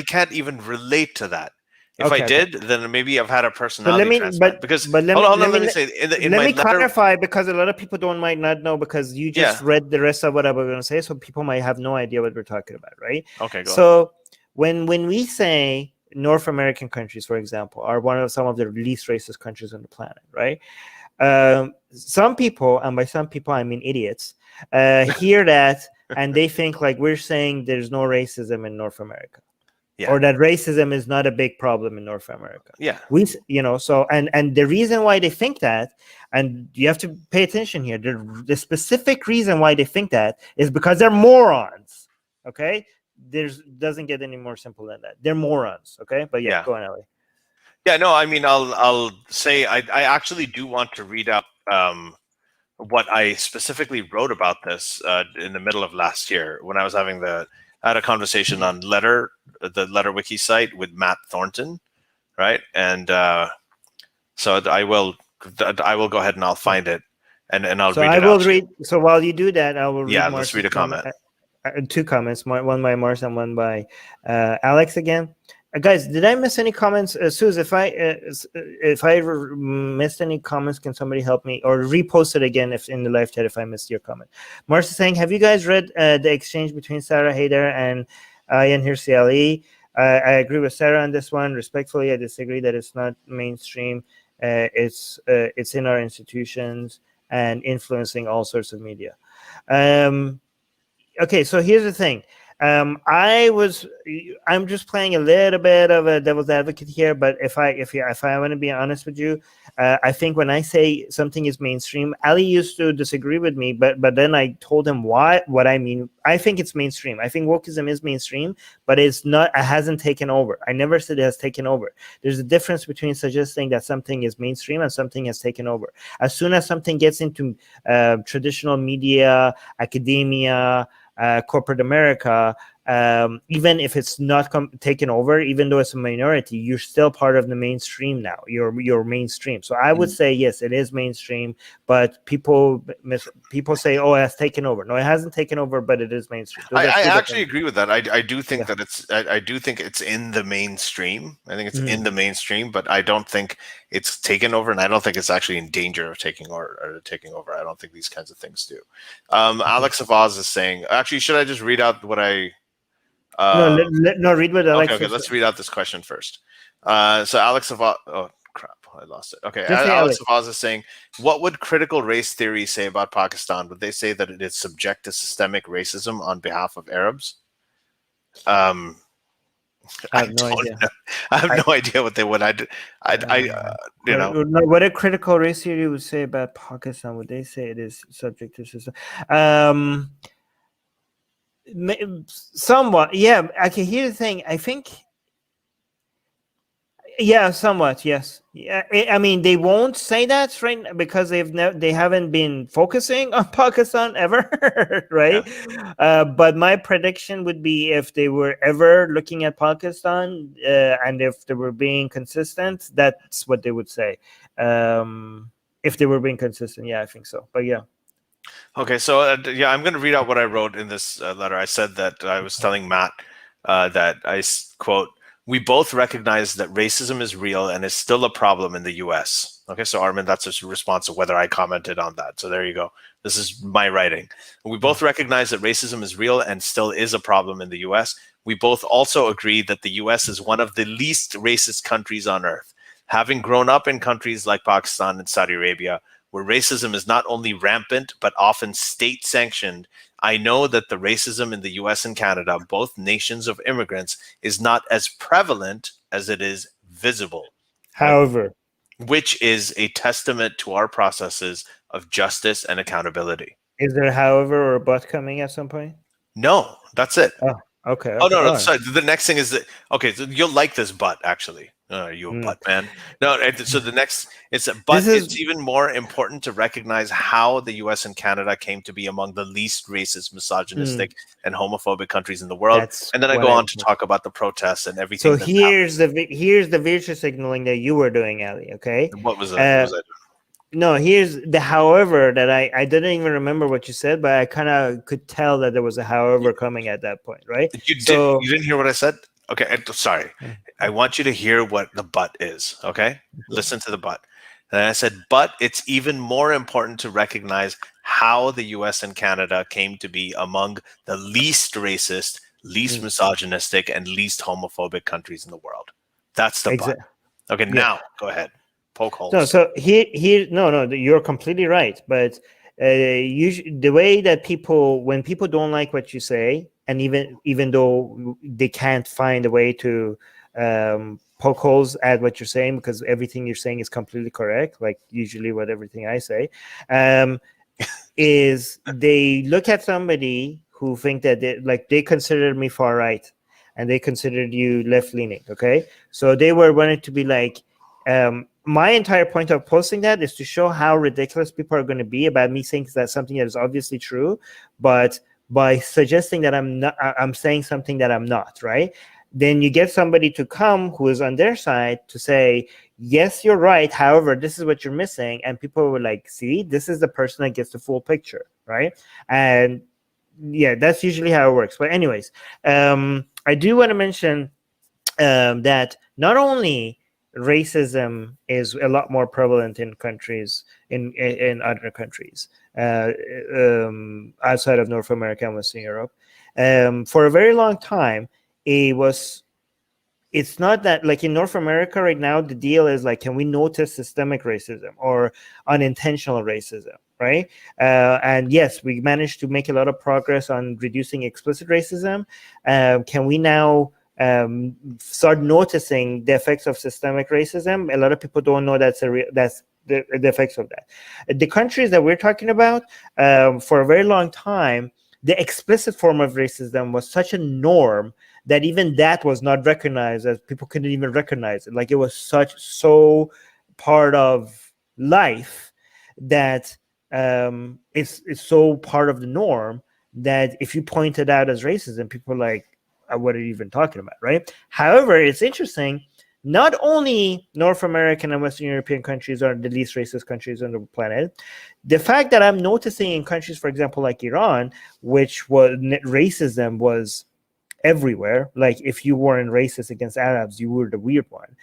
can't even relate to that. If I did, then maybe I've had a personality transplant. Let me say. Let me clarify, because a lot of people might not know, because you just read the rest of what I was going to say, so people might have no idea what we're talking about, right? Okay, go So when we say North American countries, for example, are some of the least racist countries on the planet, right? Some people, and by some people I mean idiots, hear that and they think like we're saying there's no racism in North America, or that racism is not a big problem in North America. So and the reason why they think that, and you have to pay attention here, the specific reason why they think that is because they're morons. Okay, doesn't get any more simple than that. They're morons. Okay, but go on, Ellie. Yeah, no, I mean, I'll say I actually do want to read out what I specifically wrote about this in the middle of last year, when I was I had a conversation on the Letter Wiki site with Matt Thornton, right? And so I will go ahead and I'll find it and I'll read it out. So while you do that, I will read. Yeah, let's read a comment. Two comments, one by Mars and one by Alex again. Guys, did I miss any comments? Suze, if I missed any comments, can somebody help me or repost it again if in the live chat if I missed your comment? Mars is saying, have you guys read the exchange between Sarah Haider and Ayaan Hirsi Ali? I agree with Sarah on this one. Respectfully, I disagree that it's not mainstream. It's in our institutions and influencing all sorts of media. Okay, so here's the thing. I'm just playing a little bit of a devil's advocate here, but if I want to be honest with you, I think when I say something is mainstream, Ali used to disagree with me, but then I told him what I mean. I think it's mainstream. I think wokeism is mainstream, but it's not. It hasn't taken over. I never said it has taken over. There's a difference between suggesting that something is mainstream and something has taken over. As soon as something gets into traditional media, academia, corporate America, even if it's not taken over, even though it's a minority, you're still part of the mainstream now. You're mainstream. So I would say yes, it is mainstream, but people say, oh, it has taken over. No, it hasn't taken over, but it is mainstream. I actually agree with that. I do think that I do think it's in the mainstream. I think it's in the mainstream, but I don't think it's taken over, and I don't think it's actually in danger of taking over. I don't think these kinds of things do. Alex Avaz is saying, actually, should I just read out what I? Read what Alex. Okay, let's read out this question first. So Alex Avaz, oh crap, I lost it. Okay, Alex Avaz is saying, what would critical race theory say about Pakistan? Would they say that it is subject to systemic racism on behalf of Arabs? I have no idea. I have no idea what they would. You know, what a critical race theory would say about Pakistan. Would they say it is subject to system? Somewhat, yeah. Okay, here's the thing. I think, yeah, somewhat, yes. Yeah, I mean, they won't say that, right? Because they haven't been focusing on Pakistan ever, right? Yeah. But my prediction would be if they were ever looking at Pakistan and if they were being consistent, that's what they would say. If they were being consistent, yeah, I think so. But yeah. Okay, so yeah, I'm going to read out what I wrote in this letter. I said that I was telling Matt that I quote, "We both recognize that racism is real and is still a problem in the U.S." Okay, so Armin, that's a response to whether I commented on that. So there you go. This is my writing. We both recognize that racism is real and still is a problem in the U.S. We both also agree that the U.S. is one of the least racist countries on earth. Having grown up in countries like Pakistan and Saudi Arabia, where racism is not only rampant, but often state-sanctioned, I know that the racism in the US and Canada, both nations of immigrants, is not as prevalent as it is visible. However, which is a testament to our processes of justice and accountability. Is there however or a but coming at some point? No, that's it. Oh, okay. Oh, no, sorry. The next thing is that, okay, so you'll like this but, actually. You a butt man. No, so the next, it's even more important to recognize how the US and Canada came to be among the least racist, misogynistic, and homophobic countries in the world. And then I go on to talk about the protests and everything. So here's the virtue signaling that you were doing, Ali. Okay. What was that? What was I doing? No, here's the however that I didn't even remember what you said, but I kind of could tell that there was a however coming at that point, right? You didn't hear what I said? Okay, sorry. I want you to hear what the but is, okay? Listen to the but. And I said, but it's even more important to recognize how the US and Canada came to be among the least racist, least misogynistic, and least homophobic countries in the world. That's the but. Okay, now go ahead. Poke holes. No, so no, you're completely right. But the way that when people don't like what you say, and even though they can't find a way to poke holes at what you're saying, because everything you're saying is completely correct, like usually what everything I say, is they look at somebody who think that they considered me far right, and they considered you left leaning. Okay, so they were wanting to be like. My entire point of posting that is to show how ridiculous people are going to be about me saying that something that is obviously true, but by suggesting that I'm saying something that I'm not, right? Then you get somebody to come who is on their side to say, yes, you're right. However, this is what you're missing. And people were like, see, this is the person that gets the full picture, right? And yeah, that's usually how it works. But anyways, I do want to mention that not only racism is a lot more prevalent in countries in other countries outside of North America and Western Europe. For a very long time, it's not that, like, in North America right now, the deal is like, can we notice systemic racism or unintentional racism, right? And yes, we managed to make a lot of progress on reducing explicit racism. Can we now start noticing the effects of systemic racism? A lot of people don't know that's the effects of that. The countries that we're talking about, for a very long time, the explicit form of racism was such a norm that even that was not recognized, as people couldn't even recognize it. Like, it was so part of life that it's so part of the norm that if you point it out as racism, people are like, what are you even talking about, right? However, it's interesting. Not only North American and Western European countries are the least racist countries on the planet. The fact that I'm noticing in countries, for example, like Iran, which was racism was everywhere. Like, if you weren't racist against Arabs, you were the weird one.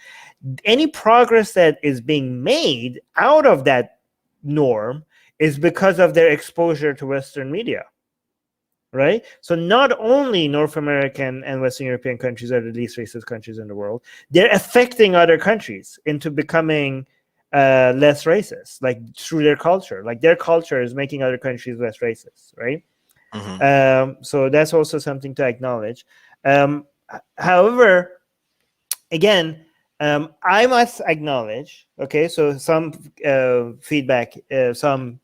Any progress that is being made out of that norm is because of their exposure to Western media, right? So not only North American and Western European countries are the least racist countries in the world, they're affecting other countries into becoming less racist, like through their culture. Like, their culture is making other countries less racist, right? So that's also something to acknowledge. However, again, I must acknowledge, okay, so some feedback, some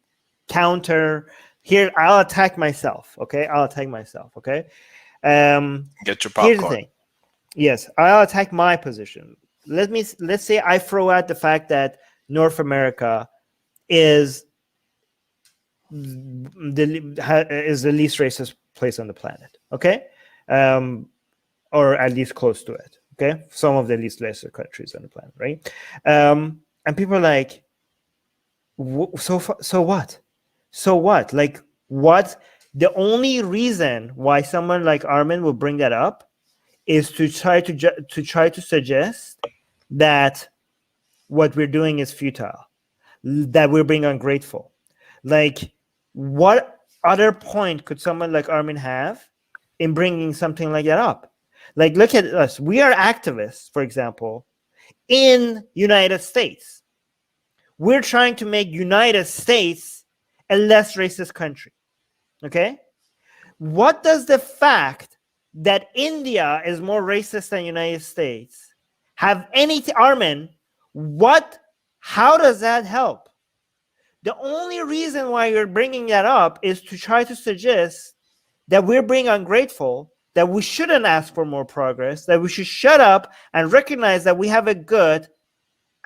counter here. I'll attack myself, okay? Get your popcorn. Here's the thing. Yes, I'll attack my position. Let's say I throw out the fact that North America is the least racist place on the planet, okay? Or at least close to it, okay? Some of the least racist countries on the planet, right? And people are like, so what? So what? Like, what? The only reason why someone like Armin will bring that up is to try to suggest that what we're doing is futile, that we're being ungrateful. Like, what other point could someone like Armin have in bringing something like that up? Like, look at us. We are activists, for example, in United States. We're trying to make United States a less racist country, okay? What does the fact that India is more racist than United States have anything, Armin, how does that help? The only reason why you're bringing that up is to try to suggest that we're being ungrateful, that we shouldn't ask for more progress, that we should shut up and recognize that we have it good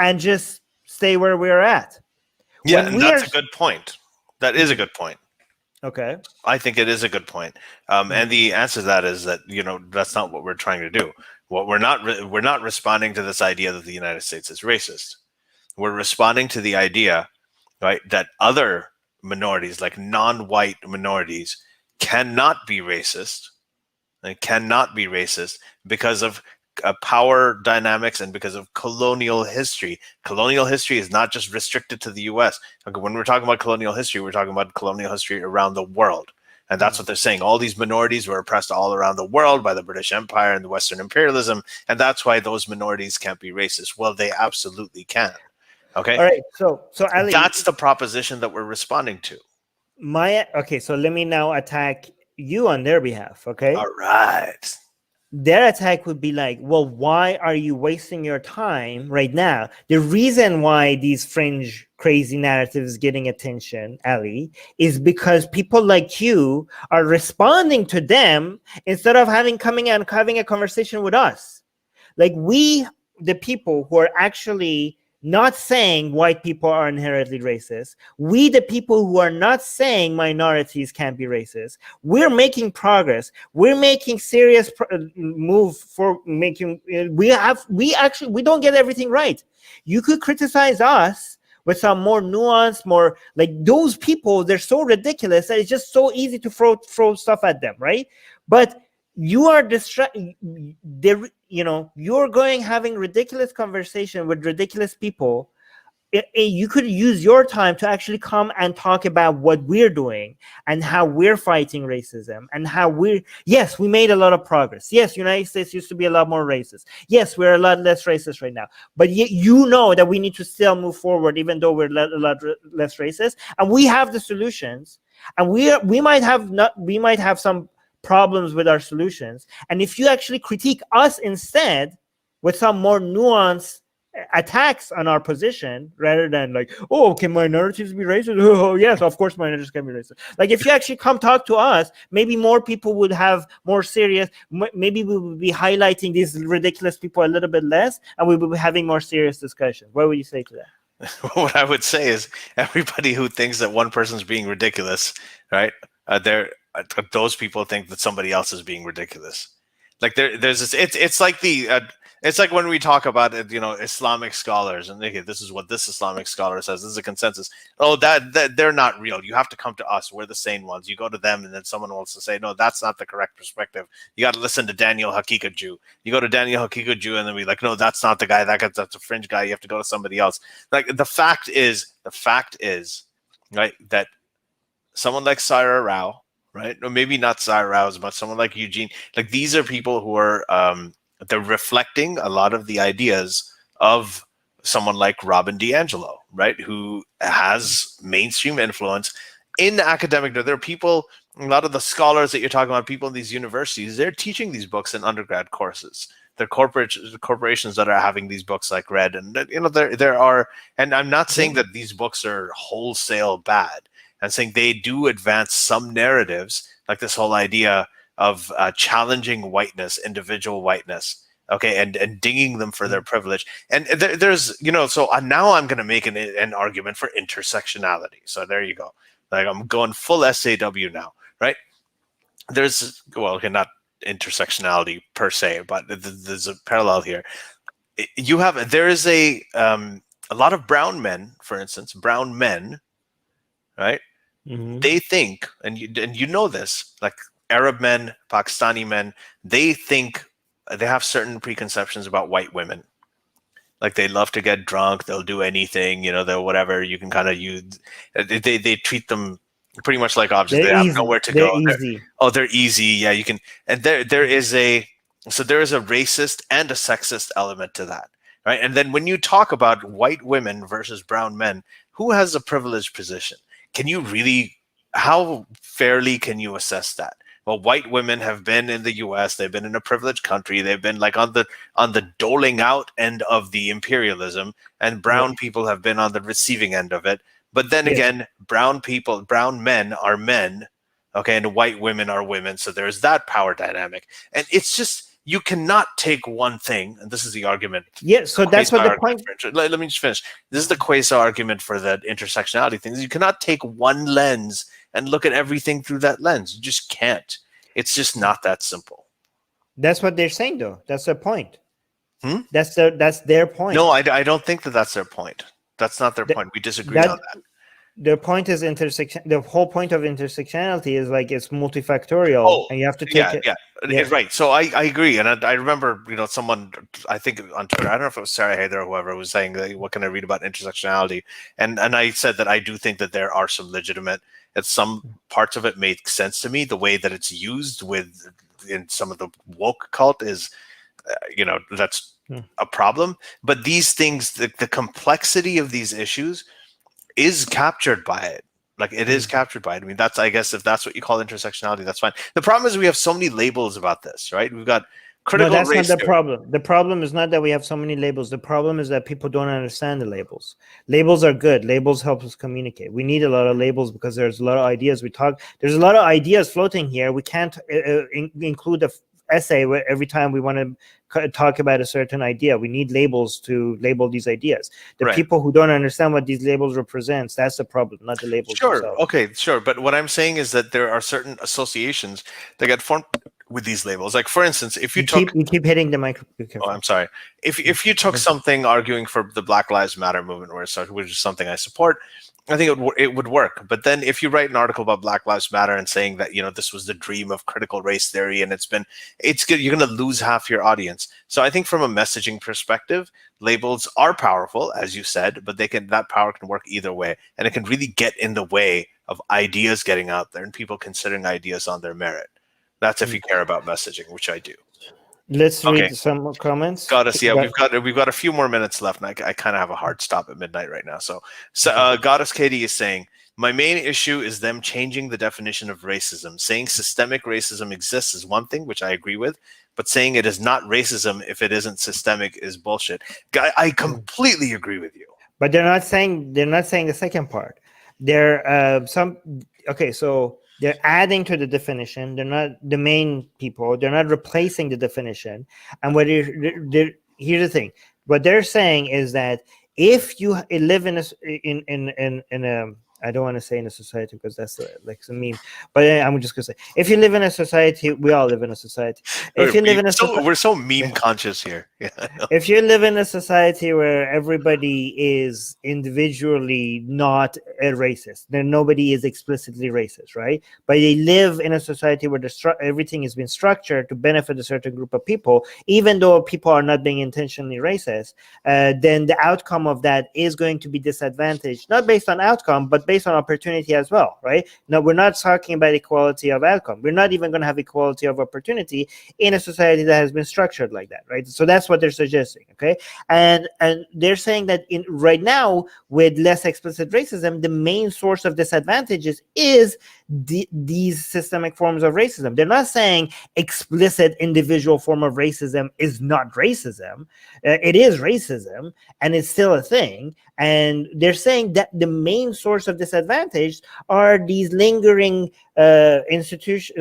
and just stay where we're at. Yeah, and that's a good point. That is a good point. Okay. I think it is a good point. And the answer to that is that, that's not what we're trying to do. We're not responding to this idea that the United States is racist. We're responding to the idea, right, that other minorities, like non-white minorities, cannot be racist because of power dynamics and because of colonial history. Colonial history is not just restricted to the U.S. When we're talking about colonial history, we're talking about colonial history around the world. And that's what they're saying. All these minorities were oppressed all around the world by the British Empire and the Western imperialism. And that's why those minorities can't be racist. Well, they absolutely can. Okay. All right. So Ali, that's the proposition that we're responding to. So let me now attack you on their behalf. Okay. All right. Their attack would be like, well, why are you wasting your time right now? The reason why these fringe, crazy narratives getting attention, Ali, is because people like you are responding to them instead of coming and having a conversation with us. Like, we, the people who are actually not saying white people are inherently racist, we, the people who are not saying minorities can't be racist, we're making progress. We're making serious move for making. We don't get everything right. You could criticize us with some more nuance, more like those people. They're so ridiculous that it's just so easy to throw stuff at them, right? But you are you're having ridiculous conversation with ridiculous people. You could use your time to actually come and talk about what we're doing and how we're fighting racism and how yes, we made a lot of progress. Yes, United States used to be a lot more racist. Yes, we're a lot less racist right now. But yet that we need to still move forward, even though we're a lot less racist. And we have the solutions. And we might have some problems with our solutions. And if you actually critique us instead with some more nuanced attacks on our position, rather than like, oh, can minorities be racist? Oh, yes, of course minorities can be racist. Like, if you actually come talk to us, maybe more people would have more serious, maybe we would be highlighting these ridiculous people a little bit less, and we would be having more serious discussions. What would you say to that? What I would say is everybody who thinks that one person's being ridiculous, right? Those people think that somebody else is being ridiculous. Like there's this. It's like it's like when we talk about Islamic scholars, and okay, this is what this Islamic scholar says. This is a consensus. Oh, that they're not real. You have to come to us. We're the sane ones. You go to them, and then someone wants to say, no, that's not the correct perspective. You got to listen to Daniel Hakika Jew. You go to Daniel Hakika Jew, and then we like, no, that's not the guy. That's a fringe guy. You have to go to somebody else. Like the fact is, right, that someone like Saira Rao, right, or maybe not Saira Rao, but someone like Eugene, like these are people who are they're reflecting a lot of the ideas of someone like Robin DiAngelo, right, who has mainstream influence in academic. There are people, a lot of the scholars that you're talking about, people in these universities, they're teaching these books in undergrad courses. They're corporations that are having these books like read, and there are, and I'm not saying that these books are wholesale bad. I'm saying they do advance some narratives, like this whole idea of challenging whiteness, individual whiteness, okay, and dinging them for their privilege. And there's, so now I'm going to make an argument for intersectionality. So there you go. Like I'm going full SAW now, right? There's, well, okay, not intersectionality per se, but there's a parallel here. There is a lot of brown men, for instance, brown men, right? Mm-hmm. They think, and you know this, like Arab men, Pakistani men, they think they have certain preconceptions about white women. Like they love to get drunk, they'll do anything, they'll whatever. You can kind of use. They treat them pretty much like objects. They have nowhere to go. They're easy. Yeah, you can. And there is a racist and a sexist element to that, right? And then when you talk about white women versus brown men, who has a privileged position? Can you really? How fairly can you assess that? Well, white women have been in the U.S. They've been in a privileged country. They've been like on the doling out end of the imperialism, and brown people have been on the receiving end of it. But then again, brown men are men, okay, and white women are women. So there's that power dynamic, and it's just you cannot take one thing, and this is the argument. Yeah, so that's what the point. Let me just finish. This is the quasi argument for the intersectionality thing. You cannot take one lens and look at everything through that lens. You just can't. It's just not that simple. That's what they're saying, though. That's their point. That's their point. No, I don't think that's their point. That's not their point. We disagree on that. The point is intersection. The whole point of intersectionality is like it's multifactorial, and you have to take it. Yeah, right. So I agree, and I remember someone, I think on Twitter, I don't know if it was Sarah Hayder or whoever, was saying, what can I read about intersectionality? And I said that I do think that there are some legitimate, and some parts of it make sense to me. The way that it's used in some of the woke cult is, that's a problem. But these things, the complexity of these issues is captured by it. Like it is captured by it. I mean, I guess if that's what you call intersectionality, that's fine. The problem is we have so many labels about this, right? We've got critical race. No, that's not the problem. The problem is not that we have so many labels. The problem is that people don't understand the labels. Labels are good. Labels help us communicate. We need a lot of labels because there's a lot of ideas. There's a lot of ideas floating here. We can't include the essay where every time we want to talk about a certain idea. We need labels to label these ideas. The people who don't understand what these labels represents, that's the problem, not the labels themselves. Okay, sure. But what I'm saying is that there are certain associations that get formed with these labels. Like, for instance, if you keep hitting the microphone. Oh, I'm sorry. If you took something arguing for the Black Lives Matter movement, which is something I support, I think it would work. But then if you write an article about Black Lives Matter and saying that, this was the dream of critical race theory and it's good, you're going to lose half your audience. So I think from a messaging perspective, labels are powerful, as you said, but that power can work either way. And it can really get in the way of ideas getting out there and people considering ideas on their merit. That's if you care about messaging, which I do. Let's read some more comments. Goddess, we've got a few more minutes left, and I kind of have a hard stop at midnight right now. So Goddess Katie is saying, my main issue is them changing the definition of racism. Saying systemic racism exists is one thing, which I agree with, but saying it is not racism if it isn't systemic is bullshit. I completely agree with you. But they're not saying the second part. They're so they're adding to the definition. They're not the main people. They're not replacing the definition. And here's the thing. What they're saying is that if you live in a I don't want to say in a society because that's like a meme, but I'm just gonna say if you live in a society, we all live in a society. If you live in we're so meme conscious here. Yeah, if you live in a society where everybody is individually not a racist, then nobody is explicitly racist, right? But they live in a society where everything has been structured to benefit a certain group of people, even though people are not being intentionally racist, then the outcome of that is going to be disadvantaged, not based on outcome, but based on opportunity as well, right? Now, we're not talking about equality of outcome. We're not even going to have equality of opportunity in a society that has been structured like that, right? So that's what they're suggesting, okay? And they're saying that right now, with less explicit racism, the main source of disadvantages is these systemic forms of racism. They're not saying explicit individual form of racism is not racism. It is racism, and it's still a thing. And they're saying that the main source of disadvantage are these lingering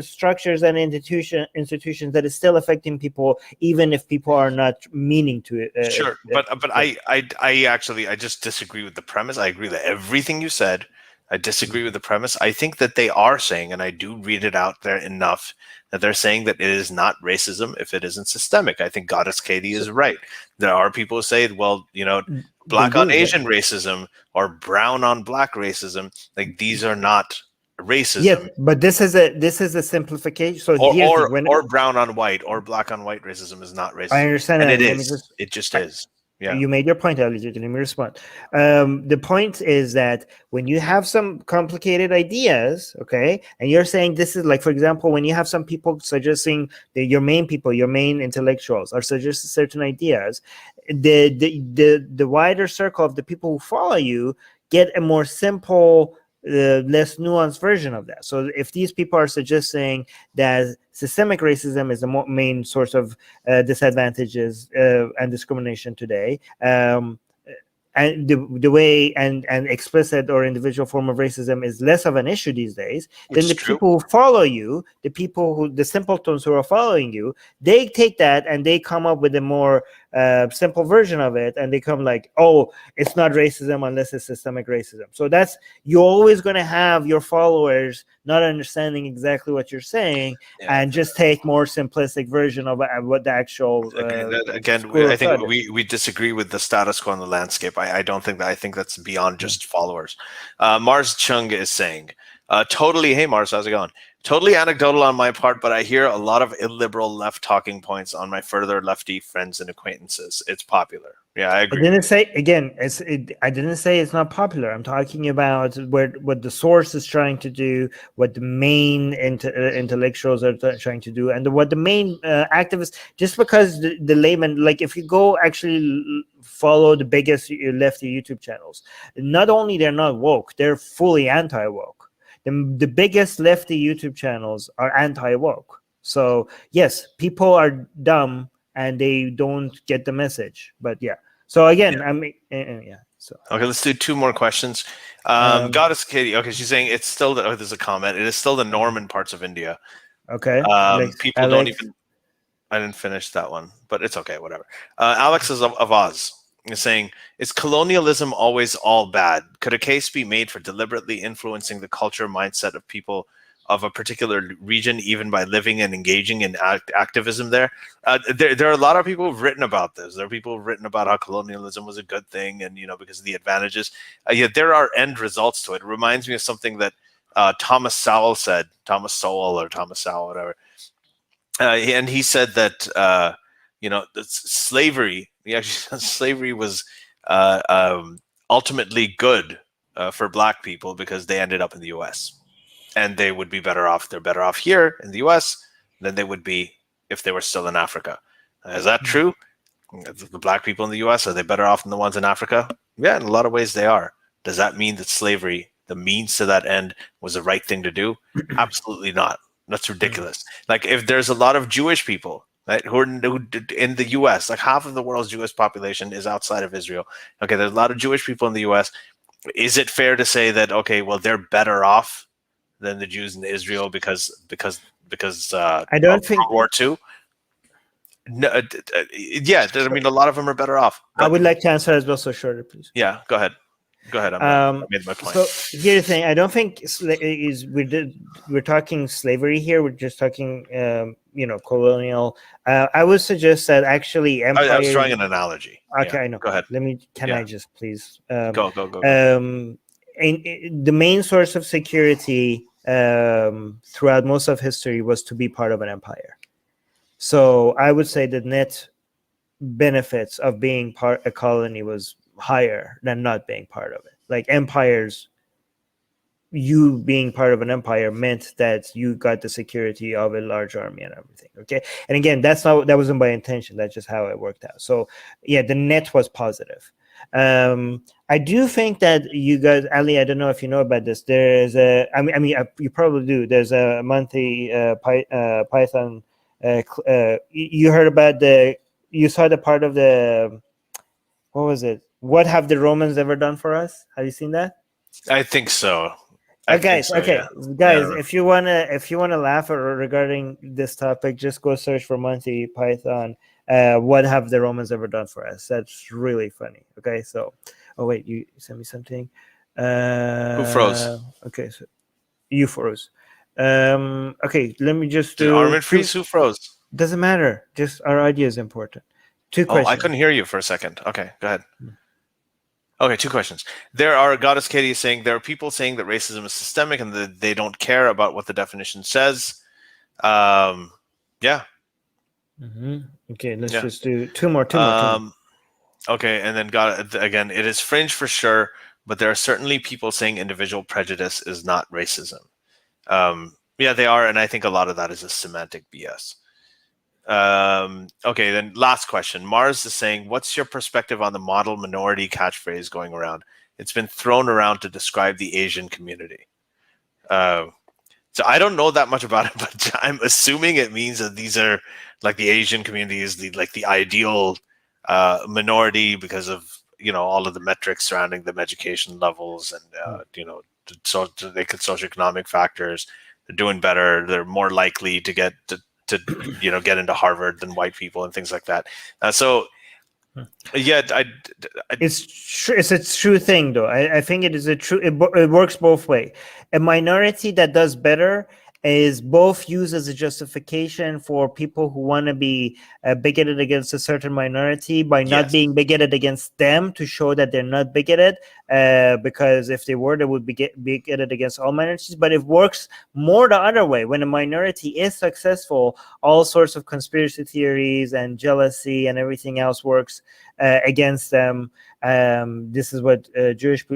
structures and institutions that is still affecting people, even if people are not meaning to it. Sure, but I just disagree with the premise. I agree with everything you said. I disagree with the premise. I think that they are saying, and I do read it out there enough, that they're saying that it is not racism if it isn't systemic. I think Goddess Katie is right. There are people who say, well, black on Asian racism or brown on black racism, like these are not racism. Yeah, but this is a simplification. So or brown on white or black on white racism is not racism. I understand, and that. It just is. Yeah. You made your point, Elijah. Let me respond. The point is that when you have some complicated ideas, okay, and you're saying this is like, for example, when you have some people suggesting that your main intellectuals are suggesting certain ideas, the wider circle of the people who follow you get a more simple, less nuanced version of that. So if these people are suggesting that systemic racism is the main source of disadvantages and discrimination today, and the way and explicit or individual form of racism is less of an issue these days, then the people who follow you, the simpletons who are following you, they take that and they come up with a more simple version of it, and they come like, oh, it's not racism unless it's systemic racism. So you're always going to have your followers not understanding exactly what you're saying, and just take more simplistic version of what the actual I think we disagree with the status quo in the landscape. I don't think that. I think that's beyond just followers. Mars Chung is saying, totally, hey Mars, how's it going? Totally anecdotal on my part, but I hear a lot of illiberal left talking points on my further lefty friends and acquaintances. It's popular. Yeah, I agree. I didn't say I didn't say it's not popular. I'm talking about what the source is trying to do, what the main intellectuals are trying to do, and what the main activists. Just because the layman, like if you go actually follow the biggest lefty YouTube channels, not only they're not woke, they're fully anti-woke. The biggest lefty YouTube channels are anti-woke. So yes, people are dumb and they don't get the message. But yeah. So again, So okay, let's do two more questions. Goddess Katie. Okay, she's saying it's still there's a comment. It is still the norm in parts of India. Okay. People don't even. I didn't finish that one, but it's okay. Whatever. Alex is of Oz. Is saying, is colonialism always all bad? Could a case be made for deliberately influencing the culture mindset of people of a particular region, even by living and engaging in activism there. There are a lot of people who've written about this. There are people who've written about how colonialism was a good thing, and because of the advantages. Yet there are end results to it. It reminds me of something that Thomas Sowell said. Thomas Sowell or Thomas Sowell, whatever. And he said that that slavery. He actually said slavery was ultimately good for Black people because they ended up in the U.S. and they would be better off. They're better off here in the U.S. than they would be if they were still in Africa. Is that true? The Black people in the U.S., are they better off than the ones in Africa? Yeah, in a lot of ways they are. Does that mean that slavery, the means to that end, was the right thing to do? Absolutely not. That's ridiculous. Like, if there's a lot of Jewish people, right, who in the U.S., like half of the world's Jewish population is outside of Israel. Okay, there's a lot of Jewish people in the U.S. Is it fair to say that, okay, well, they're better off than the Jews in Israel because I don't think World War II? No, yeah, I mean, a lot of them are better off. I would like to answer as well, so shorter, please. Yeah, go ahead. I made my point. So here's the thing: I don't think we're talking slavery here. We're just talking, colonial. I would suggest that actually empire. I was drawing an analogy. Okay, yeah, I know. Go ahead. I just please go. The main source of security throughout most of history was to be part of an empire. So I would say the net benefits of being a colony was higher than not being part of it. Like empires, you being part of an empire meant that you got the security of a large army and everything. Okay, and again, that wasn't by intention. That's just how it worked out. So yeah, the net was positive. I do think that you guys, Ali, I don't know if you know about this. There's you probably do. There's a monthly Python. You heard about you saw the part of the, what was it? What have the Romans ever done for us? Have you seen that? I think so. Guys, if you wanna laugh regarding this topic, just go search for Monty Python. What have the Romans ever done for us? That's really funny. Okay, so wait, you sent me something. Who froze? Okay, so you froze. Okay, let me just do. Did Armin freeze? Who froze? Doesn't matter. Just our idea is important. Two questions. I couldn't hear you for a second. Okay, go ahead. Okay, two questions. There are, Goddess Katie saying, there are people saying that racism is systemic and that they don't care about what the definition says. Yeah. Mm-hmm. Okay, let's just do two more. Okay, and then again, it is fringe for sure, but there are certainly people saying individual prejudice is not racism. Yeah, they are, and I think a lot of that is a semantic BS. Okay, then last question. Mars is saying, what's your perspective on the model minority catchphrase going around? It's been thrown around to describe the Asian community. So I don't know that much about it, but I'm assuming it means that these are like the Asian community is the ideal minority because of all of the metrics surrounding them, education levels, and so they could socioeconomic factors. They're doing better. They're more likely to get get into Harvard than white people and things like that. It's a true thing, though. I think it is a true. It works both ways. A minority that does better is both used as a justification for people who want to be bigoted against a certain minority by not being bigoted against them, to show that they're not bigoted, because if they were, they would be bigoted against all minorities. But it works more the other way. When a minority is successful, all sorts of conspiracy theories and jealousy and everything else works against them. This is why Jewish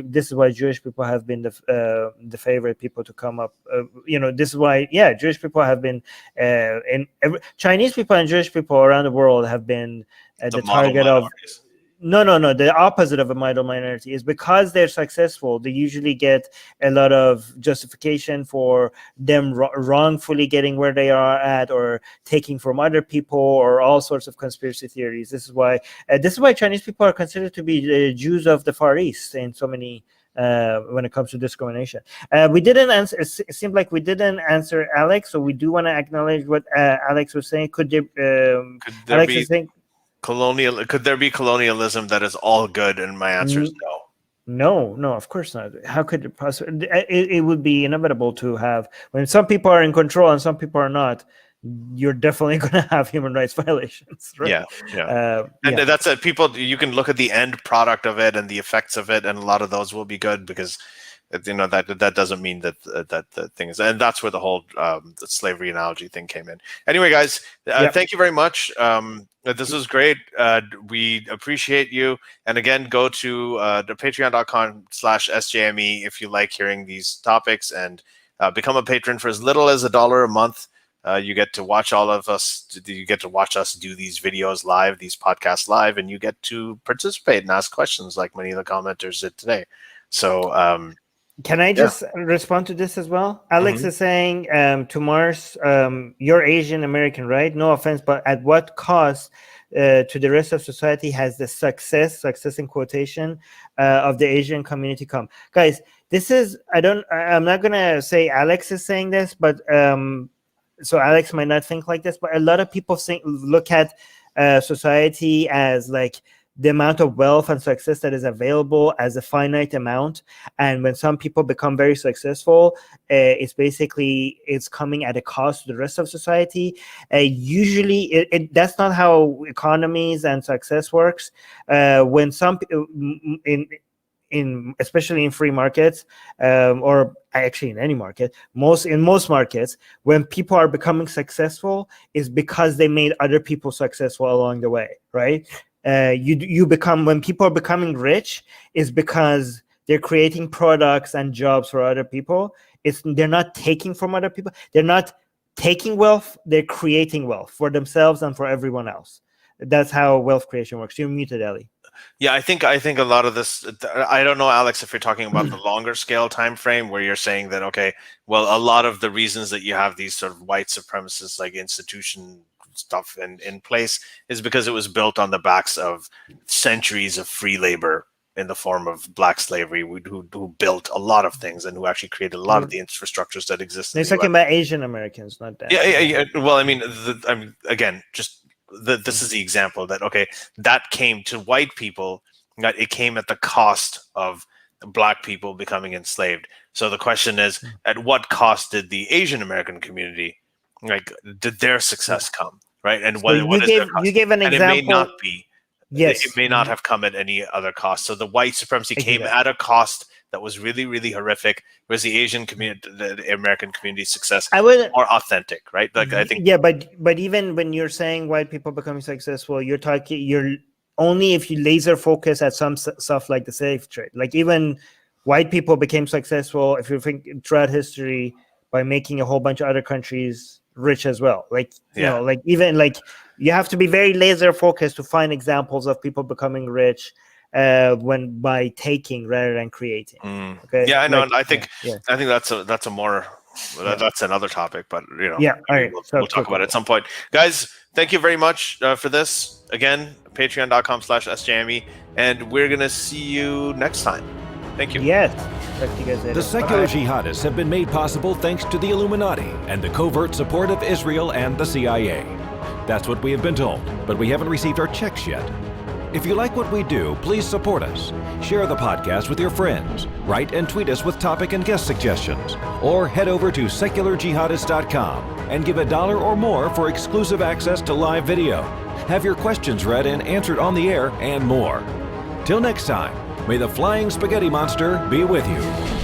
people have been the favorite people to come up. This is why Jewish people have been Chinese people and Jewish people around the world have been the target of. No. The opposite of a model minority is because they're successful. They usually get a lot of justification for them wrongfully getting where they are at, or taking from other people, or all sorts of conspiracy theories. This is why Chinese people are considered to be the Jews of the Far East in so many. When it comes to discrimination, we didn't answer. It seemed like we didn't answer Alex, so we do want to acknowledge what Alex was saying. Could there be colonialism that is all good? And my answer is no. No, of course not. How could it possibly? It would be inevitable to have, when some people are in control and some people are not, you're definitely going to have human rights violations, right? And that's it. People, you can look at the end product of it and the effects of it, and a lot of those will be good because that doesn't mean that the thing is, and that's where the whole the slavery analogy thing came in. Anyway, guys, thank you very much. This was great. We appreciate you. And again, go to the patreon.com/SJME if you like hearing these topics, and become a patron for as little as $1 a month. You get to watch all of us. You get to watch us do these videos live, these podcasts live, and you get to participate and ask questions like many of the commenters did today. So, can I just respond to this as well? Alex is saying, to Mars, you're Asian American, right? No offense, but at what cost to the rest of society has the success in quotation, of the Asian community come? Guys, this is, I'm not going to say Alex is saying this, but so Alex might not think like this, but a lot of people look at society as like the amount of wealth and success that is available as a finite amount. And when some people become very successful, it's coming at a cost to the rest of society. Usually that's not how economies and success works. When some especially in free markets, or actually in any market, in most markets, when people are becoming successful is because they made other people successful along the way, right? When people are becoming rich is because they're creating products and jobs for other people. They're not taking from other people. They're not taking wealth. They're creating wealth for themselves and for everyone else. That's how wealth creation works. You're muted, Ellie. Yeah, I think a lot of this, I don't know, Alex, if you're talking about the longer scale time frame where you're saying that, okay, well, a lot of the reasons that you have these sort of white supremacist like institution stuff in place is because it was built on the backs of centuries of free labor in the form of black slavery, who built a lot of things and who actually created a lot of the infrastructures that exist. They're talking about Asian Americans, not that. Yeah. Well, I mean, again, just this is the example that, okay, that came to white people, that it came at the cost of black people becoming enslaved. So the question is, at what cost did the Asian American community, did their success come, right? And what is their cost? You gave an example. And it may not be. Yes. It may not have come at any other cost. So the white supremacy came at a cost that was really, really horrific, whereas the Asian community, the American community success was more authentic, right? Like, I think. Yeah, but even when you're saying white people becoming successful, you're only if you laser focus at some stuff like the slave trade. Like, even white people became successful, if you think throughout history, by making a whole bunch of other countries rich as well. Like, you know, like even like you have to be very laser focused to find examples of people becoming rich by taking rather than creating. Okay. Yeah, I know. And I think that's a more that's another topic, but all right. We'll talk about it at some point. Guys, thank you very much for this. Again, patreon.com/SJME, and we're gonna see you next time. Thank you. Yes. Talk to you guys later. The Secular Jihadists have been made possible thanks to the Illuminati and the covert support of Israel and the CIA. That's what we have been told, but we haven't received our checks yet. If you like what we do, please support us. Share the podcast with your friends. Write and tweet us with topic and guest suggestions. Or head over to secularjihadists.com and give $1 or more for exclusive access to live video. Have your questions read and answered on the air, and more. Till next time, may the flying spaghetti monster be with you.